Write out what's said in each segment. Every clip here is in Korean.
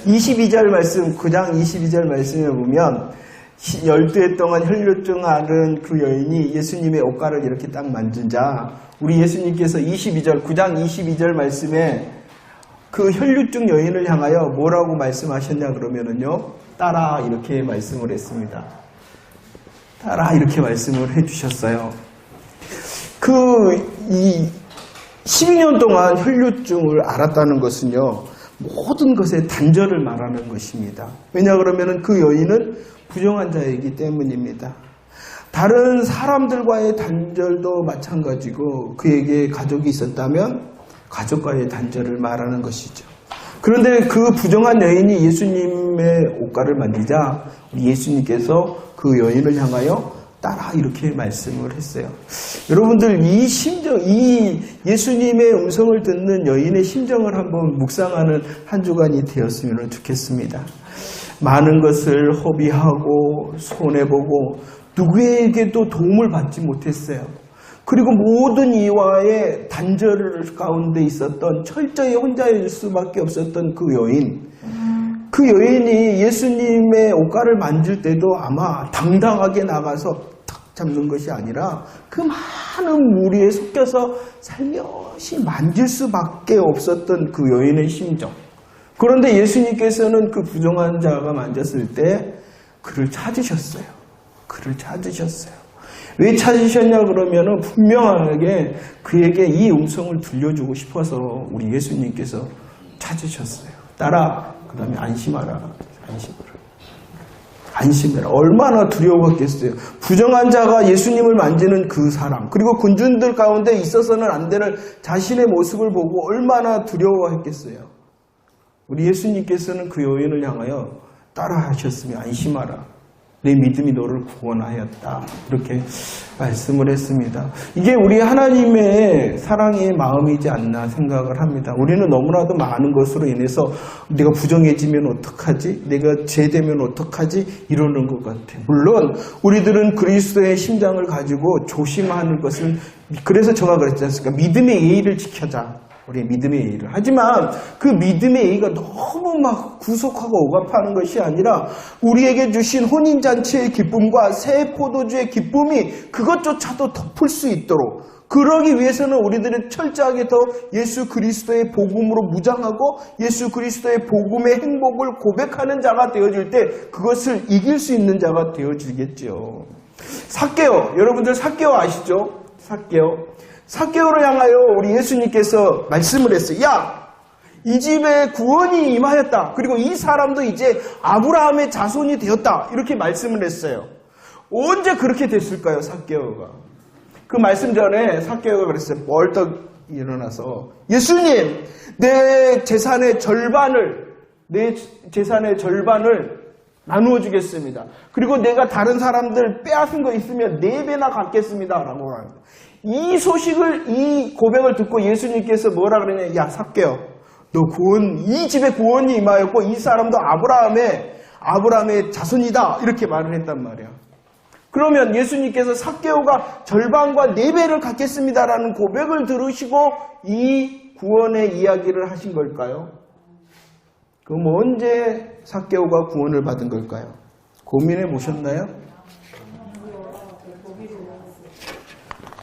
22절 말씀, 9장 22절 말씀에 보면 12해 동안 혈루증 앓은 그 여인이 예수님의 옷가를 이렇게 딱 만지자 우리 예수님께서 9장 22절 말씀에 그 혈루증 여인을 향하여 뭐라고 말씀하셨냐 그러면은요, 따라 이렇게 말씀을 했습니다. 따라 이렇게 말씀을 해주셨어요. 이 12년 동안 혈루증을 앓았다는 것은요, 모든 것에 단절을 말하는 것입니다. 왜냐 그러면은 그 여인은 부정한 자이기 때문입니다. 다른 사람들과의 단절도 마찬가지고 그에게 가족이 있었다면 가족과의 단절을 말하는 것이죠. 그런데 그 부정한 여인이 예수님의 옷가를 만지자 우리 예수님께서 그 여인을 향하여 따라 이렇게 말씀을 했어요. 여러분들 이 심정, 이 예수님의 음성을 듣는 여인의 심정을 한번 묵상하는 한 주간이 되었으면 좋겠습니다. 많은 것을 허비하고 손해보고 누구에게도 도움을 받지 못했어요. 그리고 모든 이와의 단절 가운데 있었던 철저히 혼자일 수밖에 없었던 그 여인. 그 여인이 예수님의 옷가를 만질 때도 아마 당당하게 나가서 탁 잡는 것이 아니라 그 많은 무리에 섞여서 살며시 만질 수밖에 없었던 그 여인의 심정. 그런데 예수님께서는 그 부정한 자가 만졌을 때 그를 찾으셨어요. 그를 찾으셨어요. 왜 찾으셨냐 그러면은 분명하게 그에게 이 음성을 들려주고 싶어서 우리 예수님께서 찾으셨어요. 따라, 그 다음에 안심하라. 안심해라. 얼마나 두려웠겠어요. 부정한 자가 예수님을 만지는 그 사람, 그리고 군중들 가운데 있어서는 안 되는 자신의 모습을 보고 얼마나 두려워했겠어요. 우리 예수님께서는 그 여인을 향하여 따라 하셨으며 안심하라. 내 믿음이 너를 구원하였다. 이렇게 말씀을 했습니다. 이게 우리 하나님의 사랑의 마음이지 않나 생각을 합니다. 우리는 너무나도 많은 것으로 인해서 내가 부정해지면 어떡하지? 내가 죄되면 어떡하지? 이러는 것 같아요. 물론 우리들은 그리스도의 심장을 가지고 조심하는 것을, 그래서 제가 그랬지 않습니까? 믿음의 예의를 지켜자. 우리의 믿음의 예의를. 하지만 그 믿음의 예의가 너무 막 구속하고 억압하는 것이 아니라 우리에게 주신 혼인잔치의 기쁨과 새 포도주의 기쁨이 그것조차도 덮을 수 있도록, 그러기 위해서는 우리들은 철저하게 더 예수 그리스도의 복음으로 무장하고 예수 그리스도의 복음의 행복을 고백하는 자가 되어질 때 그것을 이길 수 있는 자가 되어지겠죠. 삭개오, 여러분들 삭개오 아시죠? 삭개오를 향하여 우리 예수님께서 말씀을 했어요. 야, 이 집에 구원이 임하였다. 그리고 이 사람도 이제 아브라함의 자손이 되었다. 이렇게 말씀을 했어요. 언제 그렇게 됐을까요, 삭개오가? 그 말씀 전에 삭개오가 그랬어요. 벌떡 일어나서 예수님, 내 재산의 절반을 나누어 주겠습니다. 그리고 내가 다른 사람들 빼앗은 거 있으면 4배나 갚겠습니다. 라고 합니다. 이 고백을 듣고 예수님께서 뭐라 그러냐. 야, 삭개오, 너 이 집에 구원이 임하였고 이 사람도 아브라함의 자손이다. 이렇게 말을 했단 말이야. 그러면 예수님께서 삭개오가 절반과 4배를 갖겠습니다라는 고백을 들으시고 이 구원의 이야기를 하신 걸까요? 그럼 언제 삭개오가 구원을 받은 걸까요? 고민해 보셨나요?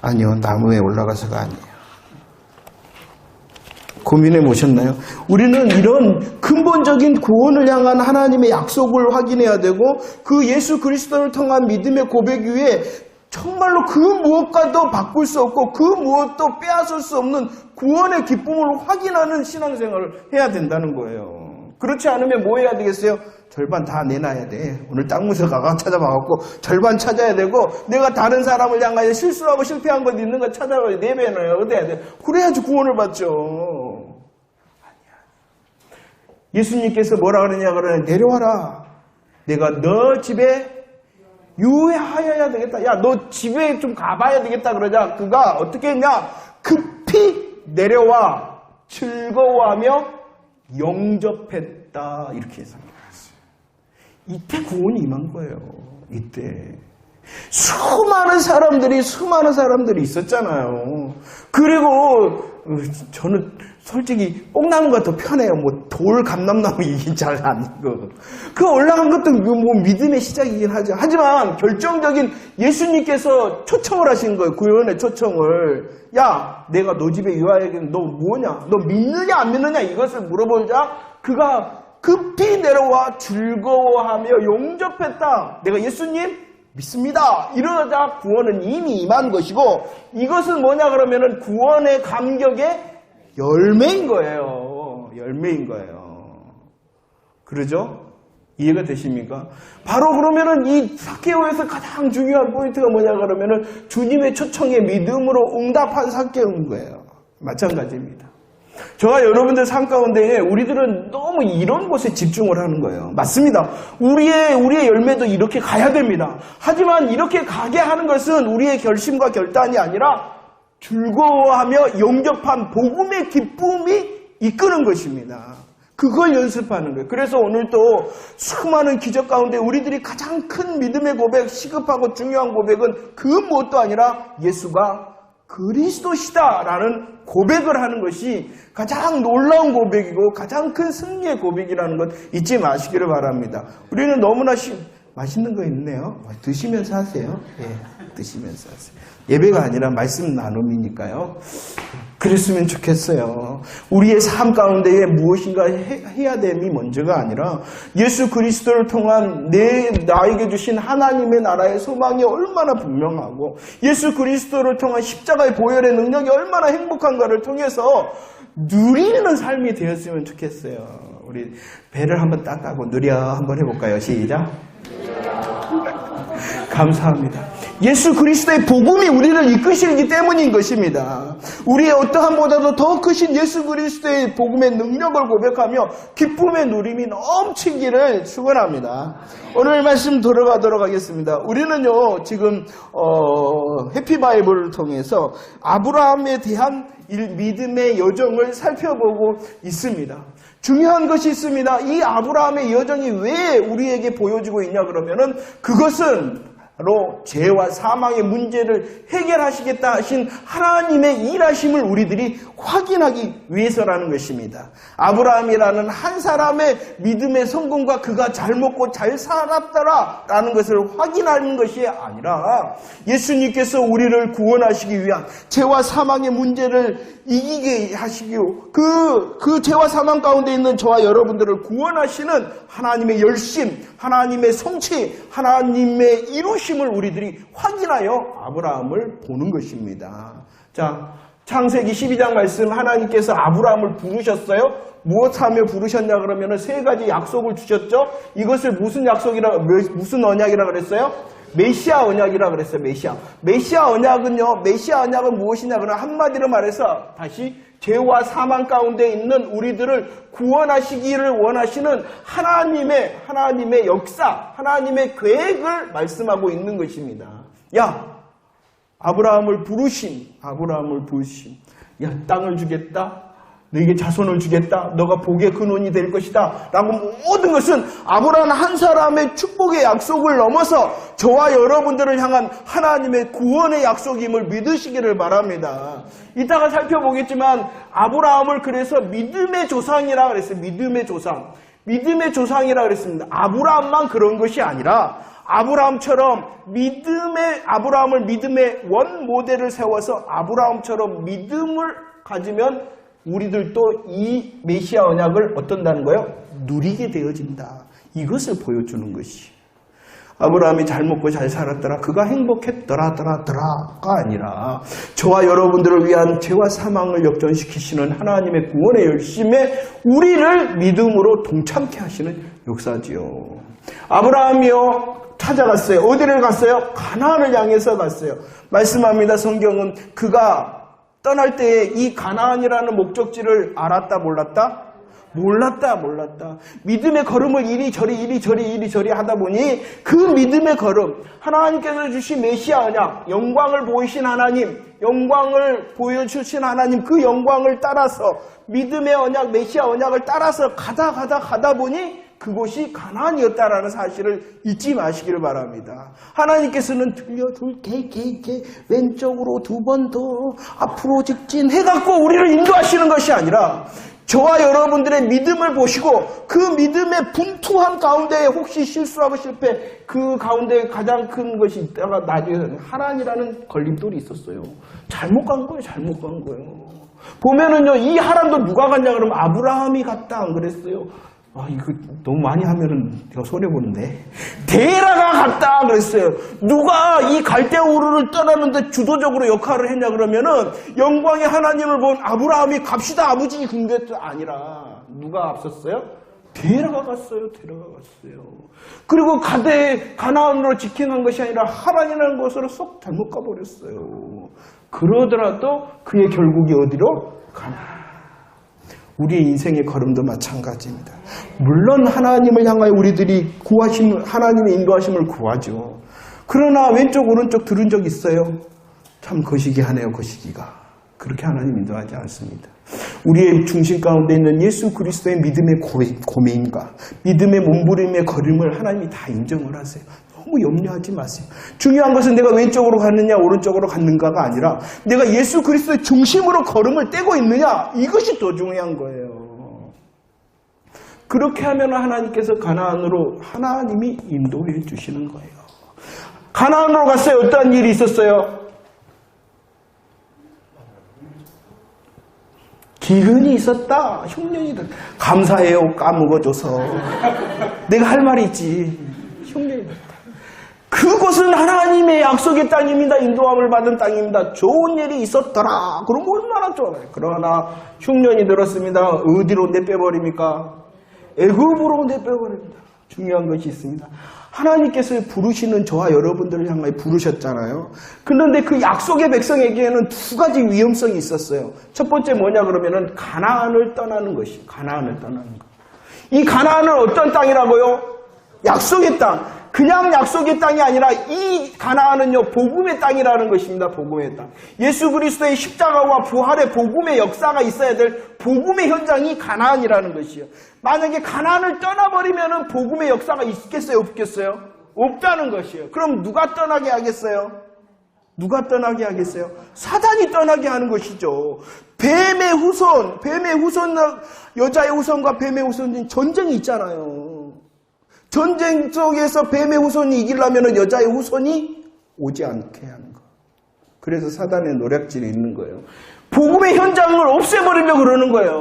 아니요, 나무에 올라가서가 아니에요. 고민해 보셨나요? 우리는 이런 근본적인 구원을 향한 하나님의 약속을 확인해야 되고 그 예수 그리스도를 통한 믿음의 고백 위에 정말로 그 무엇과도 바꿀 수 없고 그 무엇도 빼앗을 수 없는 구원의 기쁨을 확인하는 신앙생활을 해야 된다는 거예요. 그렇지 않으면 뭐 해야 되겠어요? 절반 다 내놔야 돼. 오늘 땅무서 가가 찾아봐갖고 절반 찾아야 되고, 내가 다른 사람을 향하여 실수하고 실패한 것 있는 거 찾아가서 4배는 얻어야 돼. 그래야지 구원을 받죠. 아니야. 예수님께서 뭐라 그러냐 그러냐. 내려와라. 내가 너 집에 유해하여야 되겠다. 야, 너 집에 좀 가봐야 되겠다 그러자. 그가 어떻게 했냐? 급히 내려와 즐거워하며 영접했다. 이렇게 해석합니다. 이때 구원이 임한 거예요. 이때 수많은 사람들이 있었잖아요. 그리고 저는 솔직히 뽕나무가 더 편해요. 뭐 돌 감람나무 이긴 잘 아니고. 그 올라간 것도 뭐 믿음의 시작이긴 하죠. 하지만 결정적인 예수님께서 초청을 하신 거예요. 구원의 초청을. 야, 내가 너 집에 유아에게는 너 뭐냐? 너 믿느냐 안 믿느냐 이것을 물어보자 그가 급히 내려와 즐거워하며 용접했다. 내가 예수님 믿습니다. 이러자 구원은 이미 임한 것이고 이것은 뭐냐 그러면은 구원의 감격의 열매인 거예요. 열매인 거예요. 그러죠? 이해가 되십니까? 바로 그러면은 이 삭개오에서 가장 중요한 포인트가 뭐냐 그러면은 주님의 초청에 믿음으로 응답한 삭개오인 거예요. 마찬가지입니다. 저와 여러분들 삶 가운데 우리들은 너무 이런 곳에 집중을 하는 거예요. 맞습니다. 우리의 열매도 이렇게 가야 됩니다. 하지만 이렇게 가게 하는 것은 우리의 결심과 결단이 아니라 즐거워하며 영접한 복음의 기쁨이 이끄는 것입니다. 그걸 연습하는 거예요. 그래서 오늘 또 수많은 기적 가운데 우리들이 가장 큰 믿음의 고백, 시급하고 중요한 고백은 그 무엇도 아니라 예수가 그리스도시다라는 고백을 하는 것이 가장 놀라운 고백이고 가장 큰 승리의 고백이라는 것 잊지 마시기를 바랍니다. 우리는 너무나 맛있는 거 있네요. 드시면서 하세요. 예, 드시면서 하세요. 예배가 아니라 말씀 나눔이니까요. 그랬으면 좋겠어요. 우리의 삶 가운데에 무엇인가 해야 됨이 먼저가 아니라 예수 그리스도를 통한 나에게 주신 하나님의 나라의 소망이 얼마나 분명하고 예수 그리스도를 통한 십자가의 보혈의 능력이 얼마나 행복한가를 통해서 누리는 삶이 되었으면 좋겠어요. 우리 배를 한번 따따고 누려 한번 해볼까요? 시작. 감사합니다. 예수 그리스도의 복음이 우리를 이끄시기 때문인 것입니다. 우리의 어떠함보다도 더 크신 예수 그리스도의 복음의 능력을 고백하며 기쁨의 누림이 넘치기를 축원합니다. 오늘 말씀 들어가도록 하겠습니다. 우리는요 지금 해피바이블을 통해서 아브라함에 대한 믿음의 여정을 살펴보고 있습니다. 중요한 것이 있습니다. 이 아브라함의 여정이 왜 우리에게 보여지고 있냐 그러면은 그것은 바로 죄와 사망의 문제를 해결하시겠다 하신 하나님의 일하심을 우리들이 확인하기 위해서라는 것입니다. 아브라함이라는 한 사람의 믿음의 성공과 그가 잘 먹고 잘 살았더라라는 것을 확인하는 것이 아니라 예수님께서 우리를 구원하시기 위한 죄와 사망의 문제를 이기게 하시고 그 죄와 사망 가운데 있는 저와 여러분들을 구원하시는 하나님의 열심, 하나님의 성취, 하나님의 이루심을 우리들이 확인하여 아브라함을 보는 것입니다. 자, 창세기 12장 말씀 하나님께서 아브라함을 부르셨어요. 무엇하며 부르셨냐 그러면은 세 가지 약속을 주셨죠. 이것을 무슨 무슨 언약이라 그랬어요? 메시아 언약이라 그랬어요. 메시아 언약은 무엇이냐 그러면 한마디로 말해서 다시 죄와 사망 가운데 있는 우리들을 구원하시기를 원하시는 하나님의 역사, 하나님의 계획을 말씀하고 있는 것입니다. 야, 아브라함을 부르신, 야, 땅을 주겠다. 너에게 자손을 주겠다. 너가 복의 근원이 될 것이다. 라고 모든 것은 아브라함 한 사람의 축복의 약속을 넘어서 저와 여러분들을 향한 하나님의 구원의 약속임을 믿으시기를 바랍니다. 이따가 살펴보겠지만 아브라함을 그래서 믿음의 조상이라 그랬어요. 믿음의 조상이라 그랬습니다. 아브라함만 그런 것이 아니라 아브라함처럼 아브라함을 믿음의 원 모델을 세워서 아브라함처럼 믿음을 가지면 우리들도 이 메시아 언약을 어떤다는 거예요? 누리게 되어진다. 이것을 보여주는 것이. 아브라함이 잘 먹고 잘 살았더라. 그가 행복했더라가 아니라 저와 여러분들을 위한 죄와 사망을 역전시키시는 하나님의 구원의 열심에 우리를 믿음으로 동참케 하시는 역사지요. 아브라함이요 찾아갔어요. 어디를 갔어요? 가나안을 향해서 갔어요. 말씀합니다. 성경은 그가 떠날 때에 이 가나안이라는 목적지를 알았다 몰랐다? 몰랐다. 믿음의 걸음을 이리저리 하다 보니 그 믿음의 걸음, 하나님께서 주신 메시아 언약, 영광을 보이신 하나님, 영광을 보여주신 하나님, 그 영광을 따라서 믿음의 언약, 메시아 언약을 따라서 가다 보니 그곳이 가나안이었다라는 사실을 잊지 마시기를 바랍니다. 하나님께서는 들려둘 개 왼쪽으로 2번 더 앞으로 직진 해갖고 우리를 인도하시는 것이 아니라 저와 여러분들의 믿음을 보시고 그 믿음의 분투함 가운데 혹시 실수하고 실패 그 가운데 가장 큰 것이 있다가 나중에 하란이라는 걸림돌이 있었어요. 잘못 간 거예요. 보면은요, 이 하란도 누가 갔냐 그러면 아브라함이 갔다 안 그랬어요. 이거 너무 많이 하면은 내가 손해보는데. 데라가 갔다 그랬어요. 누가 이 갈대우르를 떠나는데 주도적으로 역할을 했냐 그러면은 영광의 하나님을 본 아브라함이 갑시다 아버지 그게 아니라 누가 앞섰어요? 데라가 갔어요. 그리고 가나안으로 직행한 것이 아니라 하란이라는 곳으로 쏙 잘못 가버렸어요. 그러더라도 그의 결국이 어디로? 가나안. 우리의 인생의 걸음도 마찬가지입니다. 물론 하나님을 향하여 우리들이 하나님의 인도하심을 구하죠. 그러나 왼쪽 오른쪽 들은 적 있어요? 참 거시기하네요. 거시기가. 그렇게 하나님 인도하지 않습니다. 우리의 중심 가운데 있는 예수 그리스도의 믿음의 고민과 믿음의 몸부림의 걸음을 하나님이 다 인정을 하세요. 너무 염려하지 마세요. 중요한 것은 내가 왼쪽으로 갔느냐 오른쪽으로 갔는가가 아니라 내가 예수 그리스도의 중심으로 걸음을 떼고 있느냐 이것이 더 중요한 거예요. 그렇게 하면 하나님께서 가나안으로 하나님이 인도해 주시는 거예요. 가나안으로 갔어요. 어떠한 일이 있었어요? 기근이 있었다. 흉년이다. 감사해요. 까먹어줘서. 내가 할 말이 있지. 흉년이다. 그곳은 하나님의 약속의 땅입니다. 인도함을 받은 땅입니다. 좋은 일이 있었더라. 그럼 얼마나 좋아요. 그러나 흉년이 들었습니다. 어디로 내빼버립니까? 애굽으로 내빼버립니다. 중요한 것이 있습니다. 하나님께서 부르시는 저와 여러분들을 향하여 부르셨잖아요. 그런데 그 약속의 백성에게는 2가지 위험성이 있었어요. 첫 번째 뭐냐 그러면은 가나안을 떠나는 것이. 가나안을 떠나는 것. 이 가나안은 어떤 땅이라고요? 약속의 땅. 그냥 약속의 땅이 아니라 이 가나안은요 복음의 땅이라는 것입니다. 복음의 땅. 예수 그리스도의 십자가와 부활의 복음의 역사가 있어야 될 복음의 현장이 가나안이라는 것이에요. 만약에 가나안을 떠나버리면은 복음의 역사가 있겠어요? 없겠어요? 없다는 것이에요. 그럼 누가 떠나게 하겠어요? 누가 떠나게 하겠어요? 사단이 떠나게 하는 것이죠. 뱀의 후손, 여자의 후손과 뱀의 후손인 전쟁이 있잖아요. 전쟁 속에서 뱀의 후손이 이기려면 여자의 후손이 오지 않게 하는 거. 그래서 사단의 노략질이 있는 거예요. 복음의 현장을 없애버리려고 그러는 거예요.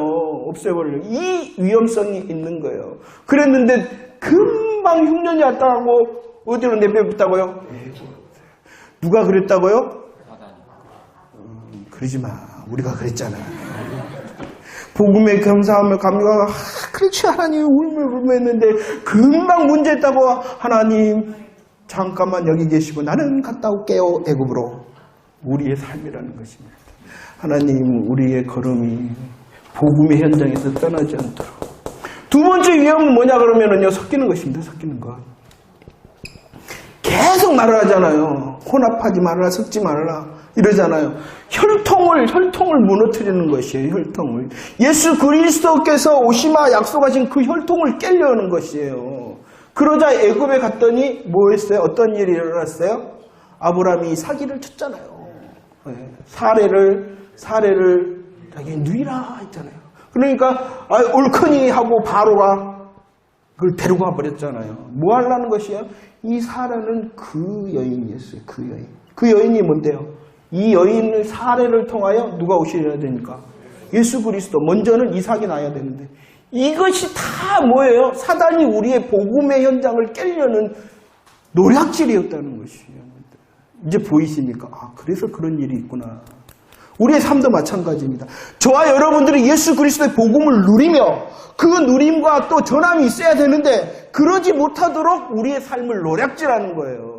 없애버리려고. 이 위험성이 있는 거예요. 그랬는데 금방 흉년이 왔다고 어디로 내빼붙다고요? 누가 그랬다고요? 그러지 마. 우리가 그랬잖아. 복음의 감사함을 감사하고 그렇지 하나님 울며 했는데 금방 문제했다고 하나님 잠깐만 여기 계시고 나는 갔다 올게요 애굽으로. 우리의 삶이라는 것입니다. 하나님 우리의 걸음이 복음의 현장에서 떠나지 않도록. 2번째 위험은 뭐냐 그러면은요 섞이는 것입니다. 섞이는 것. 계속 말을 하잖아요. 혼합하지 말라 섞지 말라 이러잖아요. 혈통을 무너뜨리는 것이에요. 혈통을. 예수 그리스도께서 오시마 약속하신 그 혈통을 깨려는 것이에요. 그러자 애굽에 갔더니 뭐 했어요? 어떤 일이 일어났어요? 아브라함이 사기를 쳤잖아요. 사례를 자기 누이라 했잖아요. 그러니까 옳거니 하고 바로가 그걸 데리고 와버렸잖아요. 뭐 하려는 것이에요? 이 사례는 그 여인이었어요. 그 여인. 그 여인이 뭔데요? 이 여인의 사례를 통하여 누가 오셔야 되니까? 예수 그리스도. 먼저는 이삭이 나야 되는데. 이것이 다 뭐예요? 사단이 우리의 복음의 현장을 깨려는 노략질이었다는 것이에요. 이제 보이십니까? 그래서 그런 일이 있구나. 우리의 삶도 마찬가지입니다. 저와 여러분들이 예수 그리스도의 복음을 누리며 그 누림과 또 전함이 있어야 되는데 그러지 못하도록 우리의 삶을 노략질하는 거예요.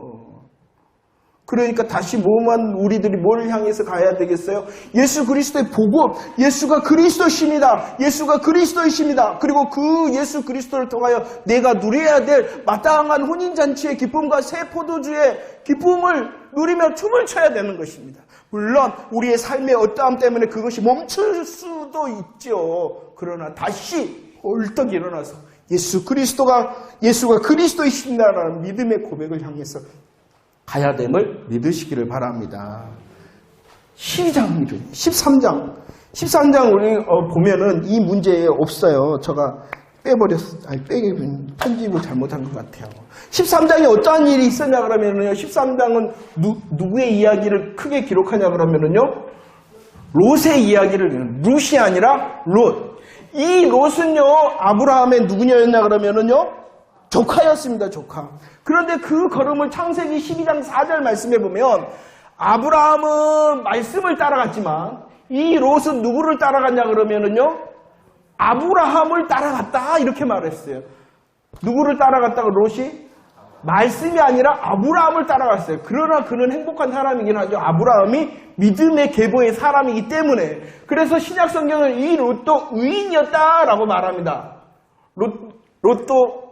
그러니까 다시 우리들이 뭘 향해서 가야 되겠어요? 예수 그리스도의 복음, 예수가 그리스도십니다. 예수가 그리스도이십니다. 그리고 그 예수 그리스도를 통하여 내가 누려야 될 마땅한 혼인잔치의 기쁨과 새 포도주의 기쁨을 누리며 춤을 춰야 되는 것입니다. 물론 우리의 삶의 어떠함 때문에 그것이 멈출 수도 있죠. 그러나 다시 벌떡 일어나서 예수가 그리스도이신다라는 믿음의 고백을 향해서 가야 됨을 믿으시기를 바랍니다. 13장 우리 보면은 이 문제에 없어요. 제가 편집을 잘못한 것 같아요. 13장에 어떠한 일이 있었냐 그러면은요, 13장은 누구의 이야기를 크게 기록하냐 그러면은요, 롯의 이야기를, 룻이 아니라 롯. 이 롯은요, 아브라함의 누구냐였냐 그러면은요, 조카였습니다, 조카. 그런데 그 걸음을 창세기 12장 4절 말씀해 보면, 아브라함은 말씀을 따라갔지만, 이 롯은 누구를 따라갔냐 그러면은요, 아브라함을 따라갔다 이렇게 말했어요. 누구를 따라갔다고 롯이? 말씀이 아니라 아브라함을 따라갔어요. 그러나 그는 행복한 사람이긴 하죠. 아브라함이 믿음의 계보의 사람이기 때문에. 그래서 신약 성경은 이 롯도 의인이었다라고 말합니다. 롯도.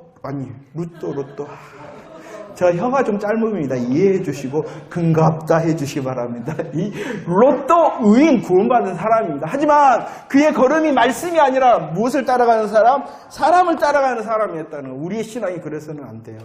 저 혀가 좀 짧습니다. 이해해 주시고 금갑다 해 주시기 바랍니다. 이 롯도 의인 구원받은 사람입니다. 하지만 그의 걸음이 말씀이 아니라 무엇을 따라가는 사람? 사람을 따라가는 사람이었다는 우리의 신앙이 그래서는 안 돼요.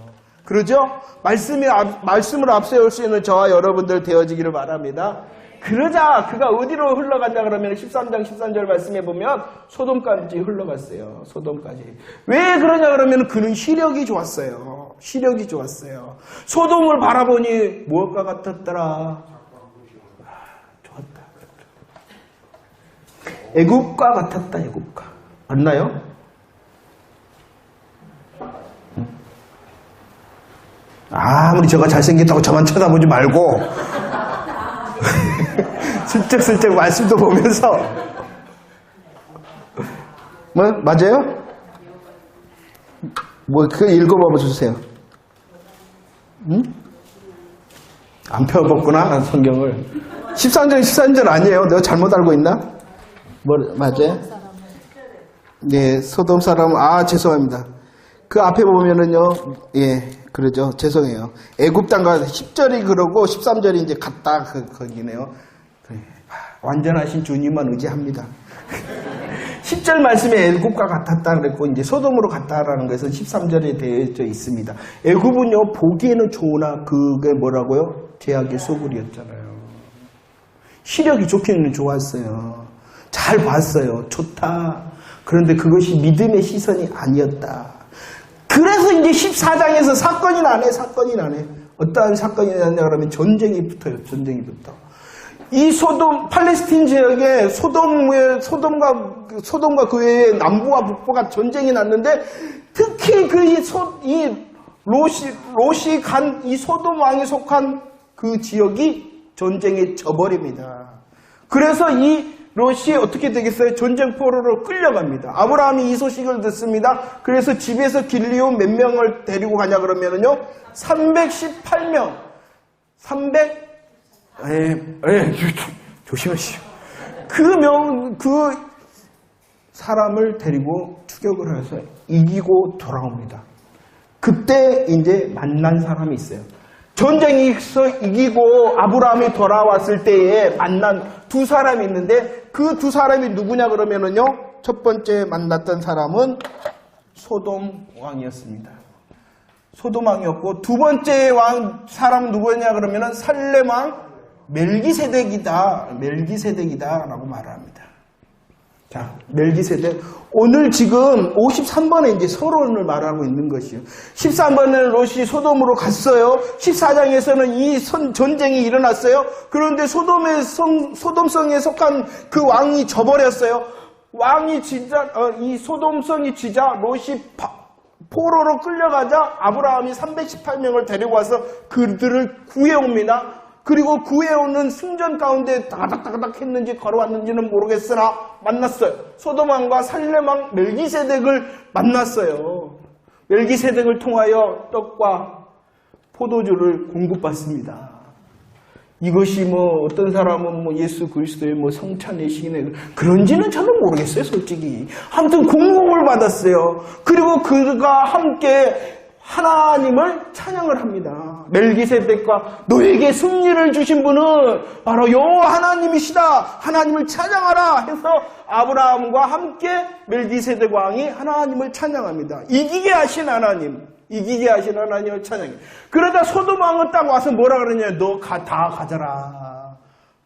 그러죠? 말씀을 앞세울 수 있는 저와 여러분들 되어지기를 바랍니다. 그러자 그가 어디로 흘러갔냐 그러면 13장 13절 말씀해 보면 소돔까지 흘러갔어요. 소돔까지. 왜 그러냐 그러면 그는 시력이 좋았어요. 시력이 좋았어요. 소돔을 바라보니 무엇과 같았더라? 좋았다. 애국과 같았다. 애국과. 맞나요? 아무리 제가 잘생겼다고 저만 쳐다보지 말고 슬쩍슬쩍 말씀도 보면서 맞아요? 그거 읽어봐 주세요. 응? 안 펴봤구나 성경을. 13장 13절 아니에요? 내가 잘못 알고 있나? 맞아요? 네, 소돔 사람. 죄송합니다. 그 앞에 보면은요, 그러죠. 죄송해요. 애굽 땅과 10절이 그러고 13절이 이제 같다 거기네요. 완전하신 주님만 의지합니다. 10절 말씀에 애굽과 같았다 그랬고 이제 소돔으로 갔다라는 것은 13절에 되어져 있습니다. 애굽은요 보기에는 좋으나 그게 뭐라고요? 죄악의 소굴이었잖아요. 시력이 좋기는 좋았어요. 잘 봤어요. 좋다. 그런데 그것이 믿음의 시선이 아니었다. 그래서 이제 14장에서 사건이 나네. 어떠한 사건이 나냐 그러면 전쟁이 붙어요. 전쟁이 붙어. 이 팔레스틴 지역에 소돔과 그 외에 남부와 북부가 전쟁이 났는데 특히 롯이 간 이 소돔 왕이 속한 그 지역이 전쟁에 져버립니다. 그래서 이 롯이 어떻게 되겠어요? 전쟁 포로로 끌려갑니다. 아브라함이 이 소식을 듣습니다. 그래서 집에서 길리온 몇 명을 데리고 가냐 그러면은요 318명. 조심하시오. 그 사람을 데리고 추격을 해서 이기고 돌아옵니다. 그때 이제 만난 사람이 있어요. 전쟁에서 이기고 아브라함이 돌아왔을 때에 만난 두 사람이 있는데 그 두 사람이 누구냐 그러면은요 첫 번째 만났던 사람은 소돔 왕이었습니다. 소돔 왕이었고 두 번째 사람은 누구였냐 그러면은 살렘 왕 멜기세덱이다라고 말합니다. 자, 멜기세덱. 오늘 지금 53번에 이제 서론을 말하고 있는 것이요. 13번에는 롯이 소돔으로 갔어요. 14장에서는 이 전쟁이 일어났어요. 그런데 소돔성에 속한 그 왕이 져버렸어요. 이 소돔성이 지자 롯이 포로로 끌려가자 아브라함이 318명을 데리고 와서 그들을 구해옵니다. 그리고 구해오는 승전 가운데 다닥다닥 했는지 걸어왔는지는 모르겠으나 만났어요. 소돔왕과 살렘왕 멜기세덱을 만났어요. 멜기세덱을 통하여 떡과 포도주를 공급받습니다. 이것이 어떤 사람은 예수 그리스도의 성찬의 시기네 그런지는 저는 모르겠어요, 솔직히. 아무튼 공급을 받았어요. 그리고 그가 함께 하나님을 찬양을 합니다. 멜기세덱과 너에게 승리를 주신 분은 바로 여호와 하나님이시다. 하나님을 찬양하라 해서 아브라함과 함께 멜기세덱 왕이 하나님을 찬양합니다. 이기게 하신 하나님, 이기게 하신 하나님을 찬양해. 그러다 소돔 왕은 딱 와서 뭐라 그러냐? 너 다 가져라.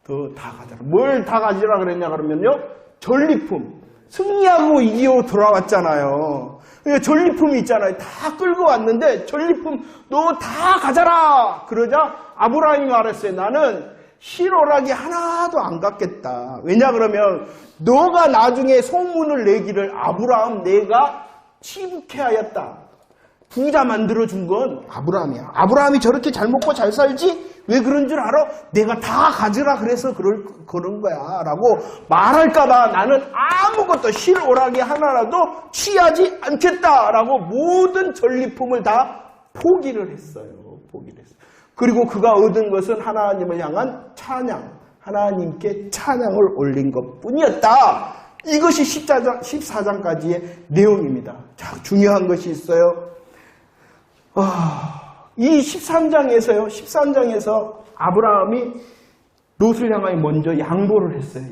너 다 가져라. 뭘 다 가져라 그랬냐 그러면요, 전리품. 승리하고 이기고 돌아왔잖아요. 전리품이 있잖아요. 다 끌고 왔는데 전리품 너 다 가져라. 그러자 아브라함이 말했어요. 나는 실오라기 하나도 안 갖겠다. 왜냐 그러면 너가 나중에 소문을 내기를 아브라함 내가 치북해 하였다. 부자 만들어준 건 아브라함이야. 아브라함이 저렇게 잘 먹고 잘 살지? 왜 그런 줄 알아? 내가 다 가져라 그래서 그런 거야 라고 말할까봐 나는 아무것도 실오라기 하나라도 취하지 않겠다라고 모든 전리품을 다 포기를 했어요. 그리고 그가 얻은 것은 하나님을 향한 찬양, 하나님께 찬양을 올린 것뿐이었다. 이것이 14장까지의 내용입니다. 자, 중요한 것이 있어요. 이 13장에서 아브라함이 롯을 향하여 먼저 양보를 했어요.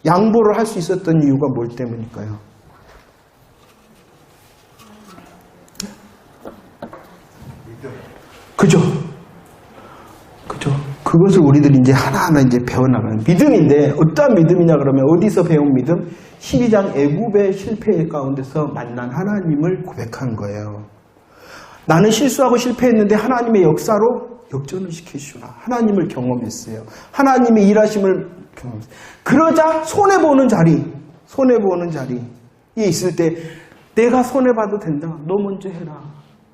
양보를 할 수 있었던 이유가 뭘 때문일까요? 그죠? 그것을 우리들이 이제 하나하나 이제 배워나가는 믿음인데, 어떠한 믿음이냐 그러면 어디서 배운 믿음? 12장 애굽의 실패 가운데서 만난 하나님을 고백한 거예요. 나는 실수하고 실패했는데 하나님의 역사로 역전을 시키시구나. 하나님을 경험했어요. 하나님의 일하심을 경험했어요. 그러자 손해보는 자리에 있을 때 내가 손해봐도 된다. 너 먼저 해라.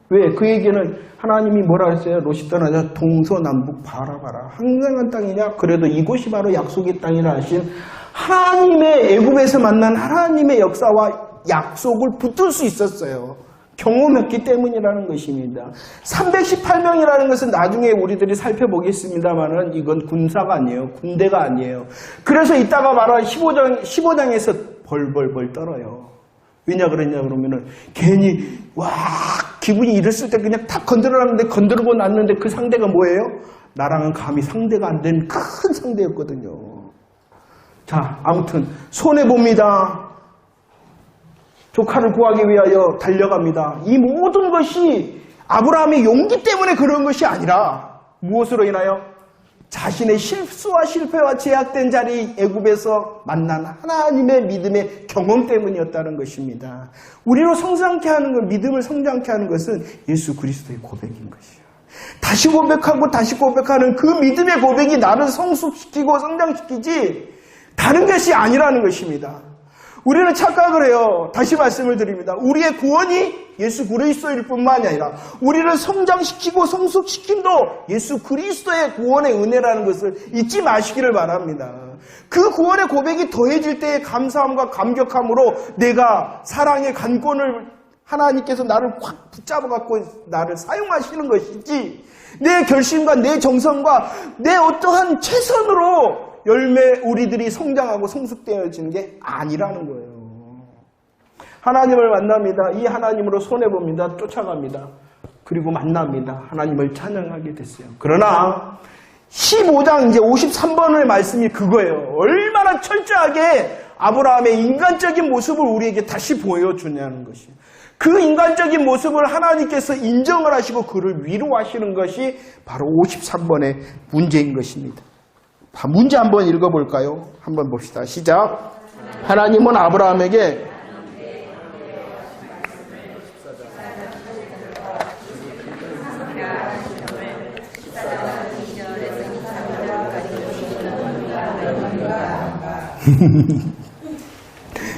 왜? 그에게는 하나님이 뭐라 했어요? 롯이 떠나자 동서남북 바라봐라. 황량한 땅이냐? 그래도 이곳이 바로 약속의 땅이라 하신 하나님의 애굽에서 만난 하나님의 역사와 약속을 붙들 수 있었어요. 경험했기 때문이라는 것입니다. 318명이라는 것은 나중에 우리들이 살펴보겠습니다만은 이건 군사가 아니에요. 군대가 아니에요. 그래서 이따가 말한 15장에서 벌벌벌 떨어요. 왜냐 그러면은 괜히 기분이 이랬을 때 그냥 탁 건드려놨는데 건드리고 났는데 그 상대가 뭐예요? 나랑은 감히 상대가 안 된 큰 상대였거든요. 자, 아무튼 손해봅니다. 조카를 구하기 위하여 달려갑니다. 이 모든 것이 아브라함의 용기 때문에 그런 것이 아니라 무엇으로 인하여? 자신의 실수와 실패와 제약된 자리 애굽에서 만난 하나님의 믿음의 경험 때문이었다는 것입니다. 우리로 성장케 하는 것, 믿음을 성장케 하는 것은 예수 그리스도의 고백인 것이에요. 다시 고백하고 다시 고백하는 그 믿음의 고백이 나를 성숙시키고 성장시키지 다른 것이 아니라는 것입니다. 우리는 착각을 해요. 다시 말씀을 드립니다. 우리의 구원이 예수 그리스도일 뿐만이 아니라 우리를 성장시키고 성숙시킴도 예수 그리스도의 구원의 은혜라는 것을 잊지 마시기를 바랍니다. 그 구원의 고백이 더해질 때의 감사함과 감격함으로 내가 사랑의 간권을 하나님께서 나를 확 붙잡아갖고 나를 사용하시는 것이지, 내 결심과 내 정성과 내 어떠한 최선으로 우리들이 성장하고 성숙되어지는 게 아니라는 거예요. 하나님을 만납니다. 이 하나님으로 손해봅니다. 쫓아갑니다. 그리고 만납니다. 하나님을 찬양하게 됐어요. 그러나 15장 이제 53번의 말씀이 그거예요. 얼마나 철저하게 아브라함의 인간적인 모습을 우리에게 다시 보여주냐는 것이에요. 그 인간적인 모습을 하나님께서 인정을 하시고 그를 위로하시는 것이 바로 53번의 문제인 것입니다. 문제 한번 읽어볼까요? 한번 봅시다. 시작. 하나님은 아브라함에게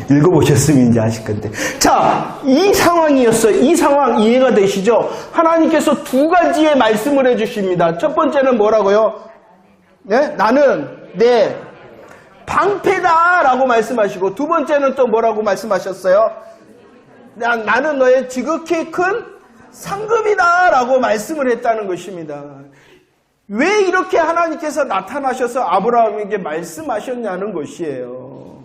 읽어보셨으면 이제 아실 건데. 자, 이 상황이었어요. 이 상황 이해가 되시죠? 하나님께서 두 가지의 말씀을 해주십니다. 첫 번째는 뭐라고요? 네? 나는 내 방패다라고 말씀하시고, 두 번째는 또 뭐라고 말씀하셨어요? 나는 너의 지극히 큰 상급이다라고 말씀을 했다는 것입니다. 왜 이렇게 하나님께서 나타나셔서 아브라함에게 말씀하셨냐는 것이에요.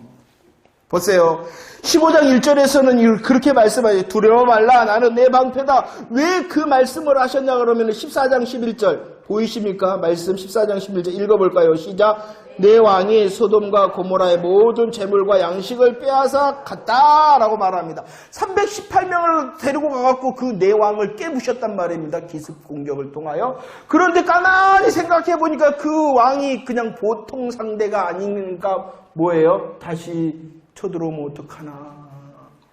보세요. 15장 1절에서는 그렇게 말씀하죠. 두려워 말라. 나는 내 방패다. 왜 그 말씀을 하셨냐 그러면 14장 11절 보이십니까? 말씀 14장 11절 읽어볼까요? 시작. 내 왕이 소돔과 고모라의 모든 재물과 양식을 빼앗아 갔다라고 말합니다. 318명을 데리고 가갖고 그 내 왕을 깨부셨단 말입니다. 기습 공격을 통하여. 그런데 가만히 생각해 보니까 그 왕이 그냥 보통 상대가 아닌가. 뭐예요? 다시 쳐들어오면 어떡하나.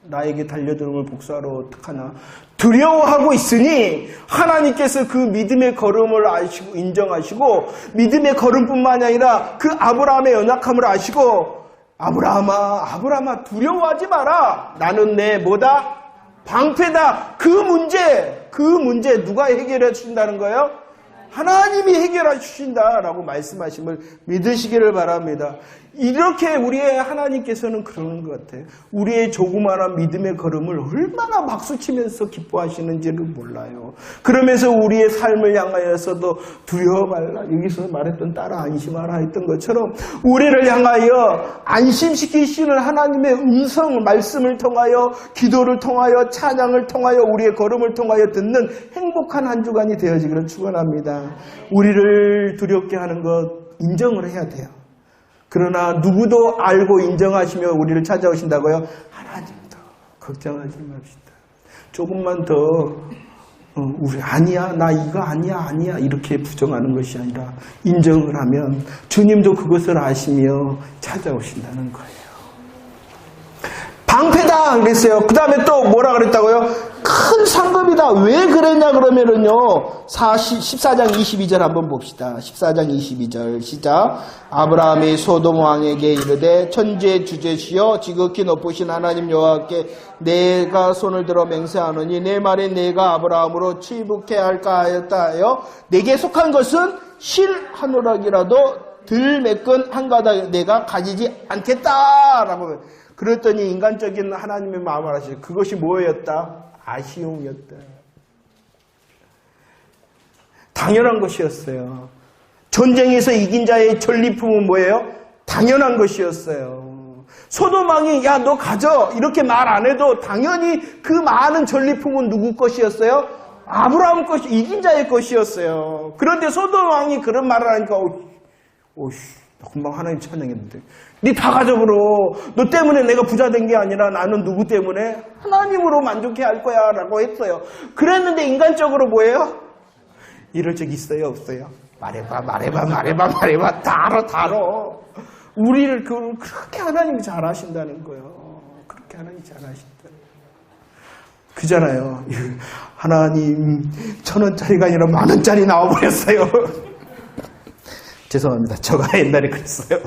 나에게 달려들면 복수하러 어떡하나. 두려워하고 있으니 하나님께서 그 믿음의 걸음을 아시고 인정하시고 믿음의 걸음뿐만 아니라 그 아브라함의 연약함을 아시고 아브라함아 두려워하지 마라. 나는 내 뭐다? 방패다. 그 문제 누가 해결해 주신다는 거예요? 하나님이 해결해 주신다라고 말씀하심을 믿으시기를 바랍니다. 이렇게 우리의 하나님께서는 그러는 것 같아요. 우리의 조그마한 믿음의 걸음을 얼마나 박수치면서 기뻐하시는지를 몰라요. 그러면서 우리의 삶을 향하여서도 두려워 말라. 여기서 말했던 따라 안심하라 했던 것처럼 우리를 향하여 안심시키시는 하나님의 음성 말씀을 통하여 기도를 통하여 찬양을 통하여 우리의 걸음을 통하여 듣는 행복한 한 주간이 되어지기를 축원합니다. 우리를 두렵게 하는 것 인정을 해야 돼요. 그러나 누구도 알고 인정하시며 우리를 찾아오신다고요? 하나님도 걱정하지 맙시다. 조금만 더 우리 아니야 나 이거 아니야 이렇게 부정하는 것이 아니라 인정을 하면 주님도 그것을 아시며 찾아오신다는 거예요. 방패다 그랬어요. 그 다음에 또 뭐라 그랬다고요? 큰 상급이다. 왜 그랬냐 그러면은요 14장 22절 한번 봅시다. 14장 22절 시작. 아브라함이 소돔 왕에게 이르되 천지의 주제시여 지극히 높으신 하나님 여호와께 내가 손을 들어 맹세하노니 내 말에 내가 아브라함으로 치북해 할까 하였다 하여 내게 속한 것은 실 한 오락이라도 들 매끈 한 가닥 내가 가지지 않겠다라고. 그랬더니 인간적인 하나님의 마음을 하시죠. 그것이 뭐였다? 아쉬움이었다. 당연한 것이었어요. 전쟁에서 이긴 자의 전리품은 뭐예요? 당연한 것이었어요. 소돔 왕이 야 너 가져 이렇게 말 안 해도 당연히 그 많은 전리품은 누구 것이었어요? 아브라함 것이 이긴 자의 것이었어요. 그런데 소돔 왕이 그런 말을 하니까 금방 하나님 찬양했는데 니 다 가져버려. 너 때문에 내가 부자 된 게 아니라 나는 누구 때문에? 하나님으로 만족해 할 거야 라고 했어요. 그랬는데 인간적으로 뭐예요? 이럴 적 있어요 없어요? 말해봐 다 알아. 우리를 그렇게 하나님이 잘하신다는 거예요. 그렇게 하나님이 잘하신다는 거예요. 그잖아요. 하나님 1,000원짜리가 아니라 10,000원짜리 나와버렸어요. 죄송합니다. 제가 옛날에 그랬어요.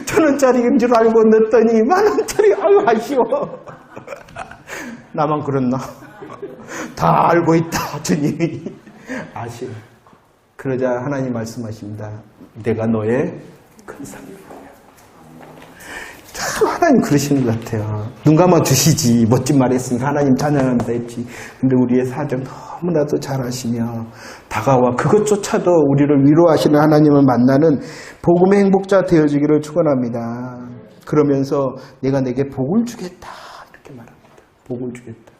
1,000원짜리인 줄 알고 넣었더니 10,000원짜리. 아유 아쉬워. 나만 그랬나? 다 알고 있다. 주님이 아쉬워. 그러자 하나님 말씀하십니다. 내가 너의 큰 상급이야. 참 하나님 그러시는 것 같아요. 눈 감아 주시지. 멋진 말 했으니까 하나님 찬양한다 했지. 근데 우리의 사정 너무나도 잘 아시며 다가와 그것조차도 우리를 위로하시는 하나님을 만나는 복음의 행복자 되어지기를 축원합니다. 그러면서 내가 내게 복을 주겠다 이렇게 말합니다. 복을 주겠다.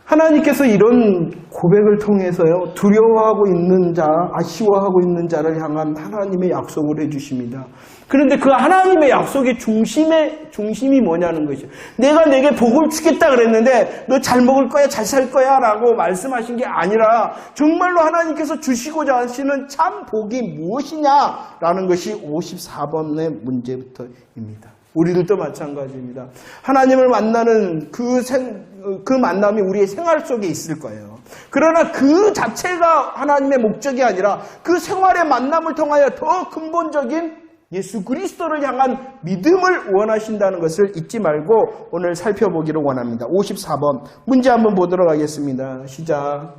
하나님께서 이런 고백을 통해서요 두려워하고 있는 자, 아쉬워하고 있는 자를 향한 하나님의 약속을 해주십니다. 그런데 그 하나님의 약속의 중심이 뭐냐는 것이죠. 내가 내게 복을 주겠다 그랬는데 너 잘 먹을 거야, 잘 살 거야 라고 말씀하신 게 아니라 정말로 하나님께서 주시고자 하시는 참 복이 무엇이냐라는 것이 54번의 문제부터입니다. 우리들도 마찬가지입니다. 하나님을 만나는 그 만남이 우리의 생활 속에 있을 거예요. 그러나 그 자체가 하나님의 목적이 아니라 그 생활의 만남을 통하여 더 근본적인 예수 그리스도를 향한 믿음을 원하신다는 것을 잊지 말고 오늘 살펴보기를 원합니다. 54번 문제 한번 보도록 하겠습니다. 시작.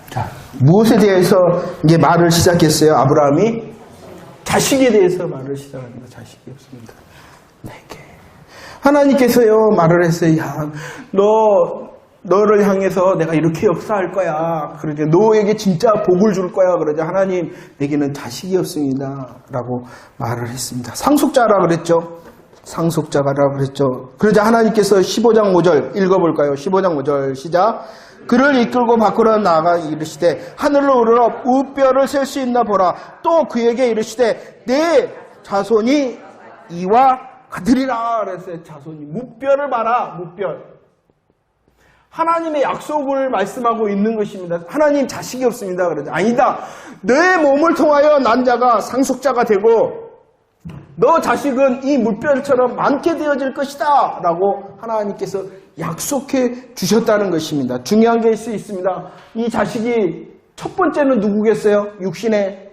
자, 무엇에 대해서 이제 말을 시작했어요? 아브라함이 자식에 대해서 말을 시작합니다. 자식이 없습니다. 내게. 하나님께서요, 말을 했어요. 야, 너 너를 향해서 내가 이렇게 역사할 거야. 그러자 너에게 진짜 복을 줄 거야. 그러자 하나님 내게는 자식이 없습니다. 라고 말을 했습니다. 상속자라 그랬죠. 상속자가라 그랬죠. 그러자 하나님께서 15장 5절 읽어볼까요? 15장 5절 시작. 그를 이끌고 밖으로 나아가 이르시되 하늘로 오르러 우뼈를 셀 수 있나 보라. 또 그에게 이르시되 내 자손이 이와 같으리라. 그랬어요. 자손이 무뼈를 봐라. 무뼈. 하나님의 약속을 말씀하고 있는 것입니다. 하나님 자식이 없습니다. 그러죠. 아니다. 내 몸을 통하여 난 자가 상속자가 되고 너 자식은 이 물별처럼 많게 되어질 것이다. 라고 하나님께서 약속해 주셨다는 것입니다. 중요한 게 있습니다. 이 자식이 첫 번째는 누구겠어요? 육신의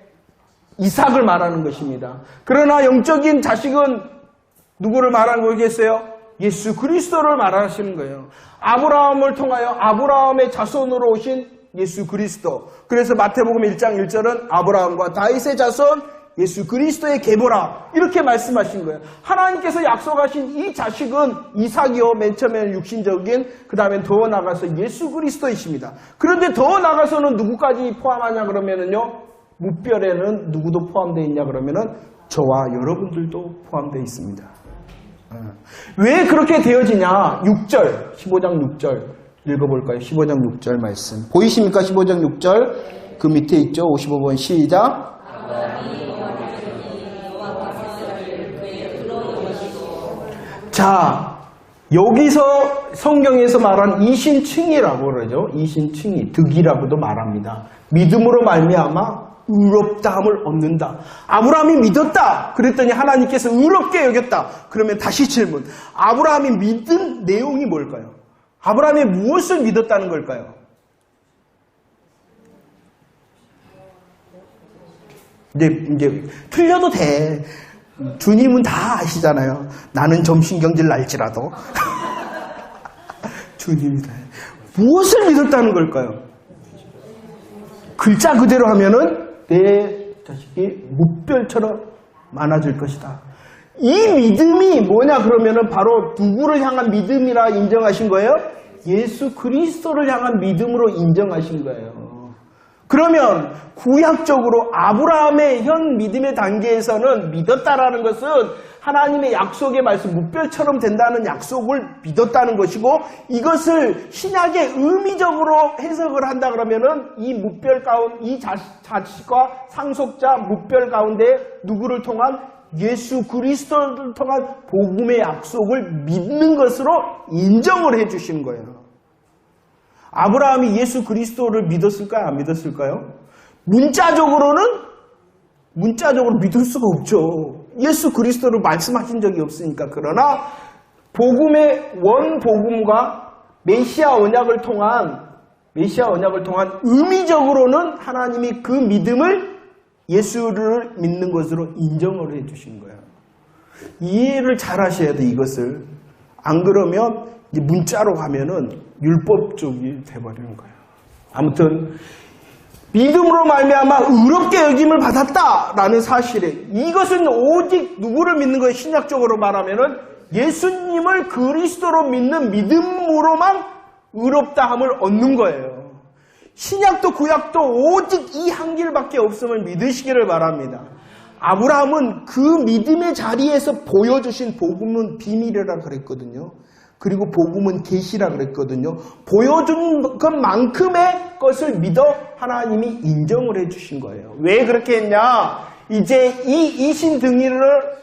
이삭을 말하는 것입니다. 그러나 영적인 자식은 누구를 말하는 거겠어요? 예수 그리스도를 말하시는 거예요. 아브라함을 통하여 아브라함의 자손으로 오신 예수 그리스도. 그래서 마태복음 1장 1절은 아브라함과 다윗의 자손 예수 그리스도의 계보라 이렇게 말씀하신 거예요. 하나님께서 약속하신 이 자식은 이삭이요. 맨 처음에는 육신적인, 그 다음에 더 나가서 예수 그리스도이십니다. 그런데 더 나가서는 누구까지 포함하냐 그러면은요, 무별에는 누구도 포함되어 있냐 그러면은 저와 여러분들도 포함되어 있습니다. 왜 그렇게 되어지냐? 6절, 15장 6절 읽어볼까요? 15장 6절 말씀 보이십니까? 15장 6절 그 밑에 있죠? 55번 시작. 자, 여기서 성경에서 말한 이신칭이라고 그러죠. 이신칭이, 득이라고도 말합니다. 믿음으로 말미암아 의롭다함을 얻는다. 아브라함이 믿었다. 그랬더니 하나님께서 의롭게 여겼다. 그러면 다시 질문. 아브라함이 믿은 내용이 뭘까요? 아브라함이 무엇을 믿었다는 걸까요? 이제 틀려도 돼. 주님은 다 아시잖아요. 나는 점심경질 날지라도. 주님이 다. 무엇을 믿었다는 걸까요? 글자 그대로 하면은 내 자식이 무별처럼 많아질 것이다. 이 믿음이 뭐냐 그러면은 바로 누구를 향한 믿음이라 인정하신 거예요? 예수 그리스도를 향한 믿음으로 인정하신 거예요. 그러면 구약적으로 아브라함의 현 믿음의 단계에서는 믿었다라는 것은 하나님의 약속의 말씀, 무별처럼 된다는 약속을 믿었다는 것이고, 이것을 신약의 의미적으로 해석을 한다 그러면은 이 무별 가운데, 이 자식과 상속자 무별 가운데 누구를 통한 예수 그리스도를 통한 복음의 약속을 믿는 것으로 인정을 해 주신 거예요. 아브라함이 예수 그리스도를 믿었을까요? 안 믿었을까요? 문자적으로 믿을 수가 없죠. 예수 그리스도를 말씀하신 적이 없으니까. 그러나 복음의 원복음과 메시아 언약을 통한 의미적으로는 하나님이 그 믿음을 예수를 믿는 것으로 인정을 해 주신 거예요. 이해를 잘 하셔야 돼, 이것을. 안 그러면 이제 문자로 가면은 율법적이 돼버리는 거예요. 아무튼 믿음으로 말미암아 의롭게 여김을 받았다라는 사실에, 이것은 오직 누구를 믿는 거예요? 신약적으로 말하면은 예수님을 그리스도로 믿는 믿음으로만 의롭다함을 얻는 거예요. 신약도 구약도 오직 이 한 길밖에 없음을 믿으시기를 바랍니다. 아브라함은 그 믿음의 자리에서 보여주신 복음은 비밀이라 그랬거든요. 그리고 복음은 계시라 그랬거든요. 보여준 것만큼의 것을 믿어 하나님이 인정을 해주신 거예요. 왜 그렇게 했냐? 이제 이 이신등이를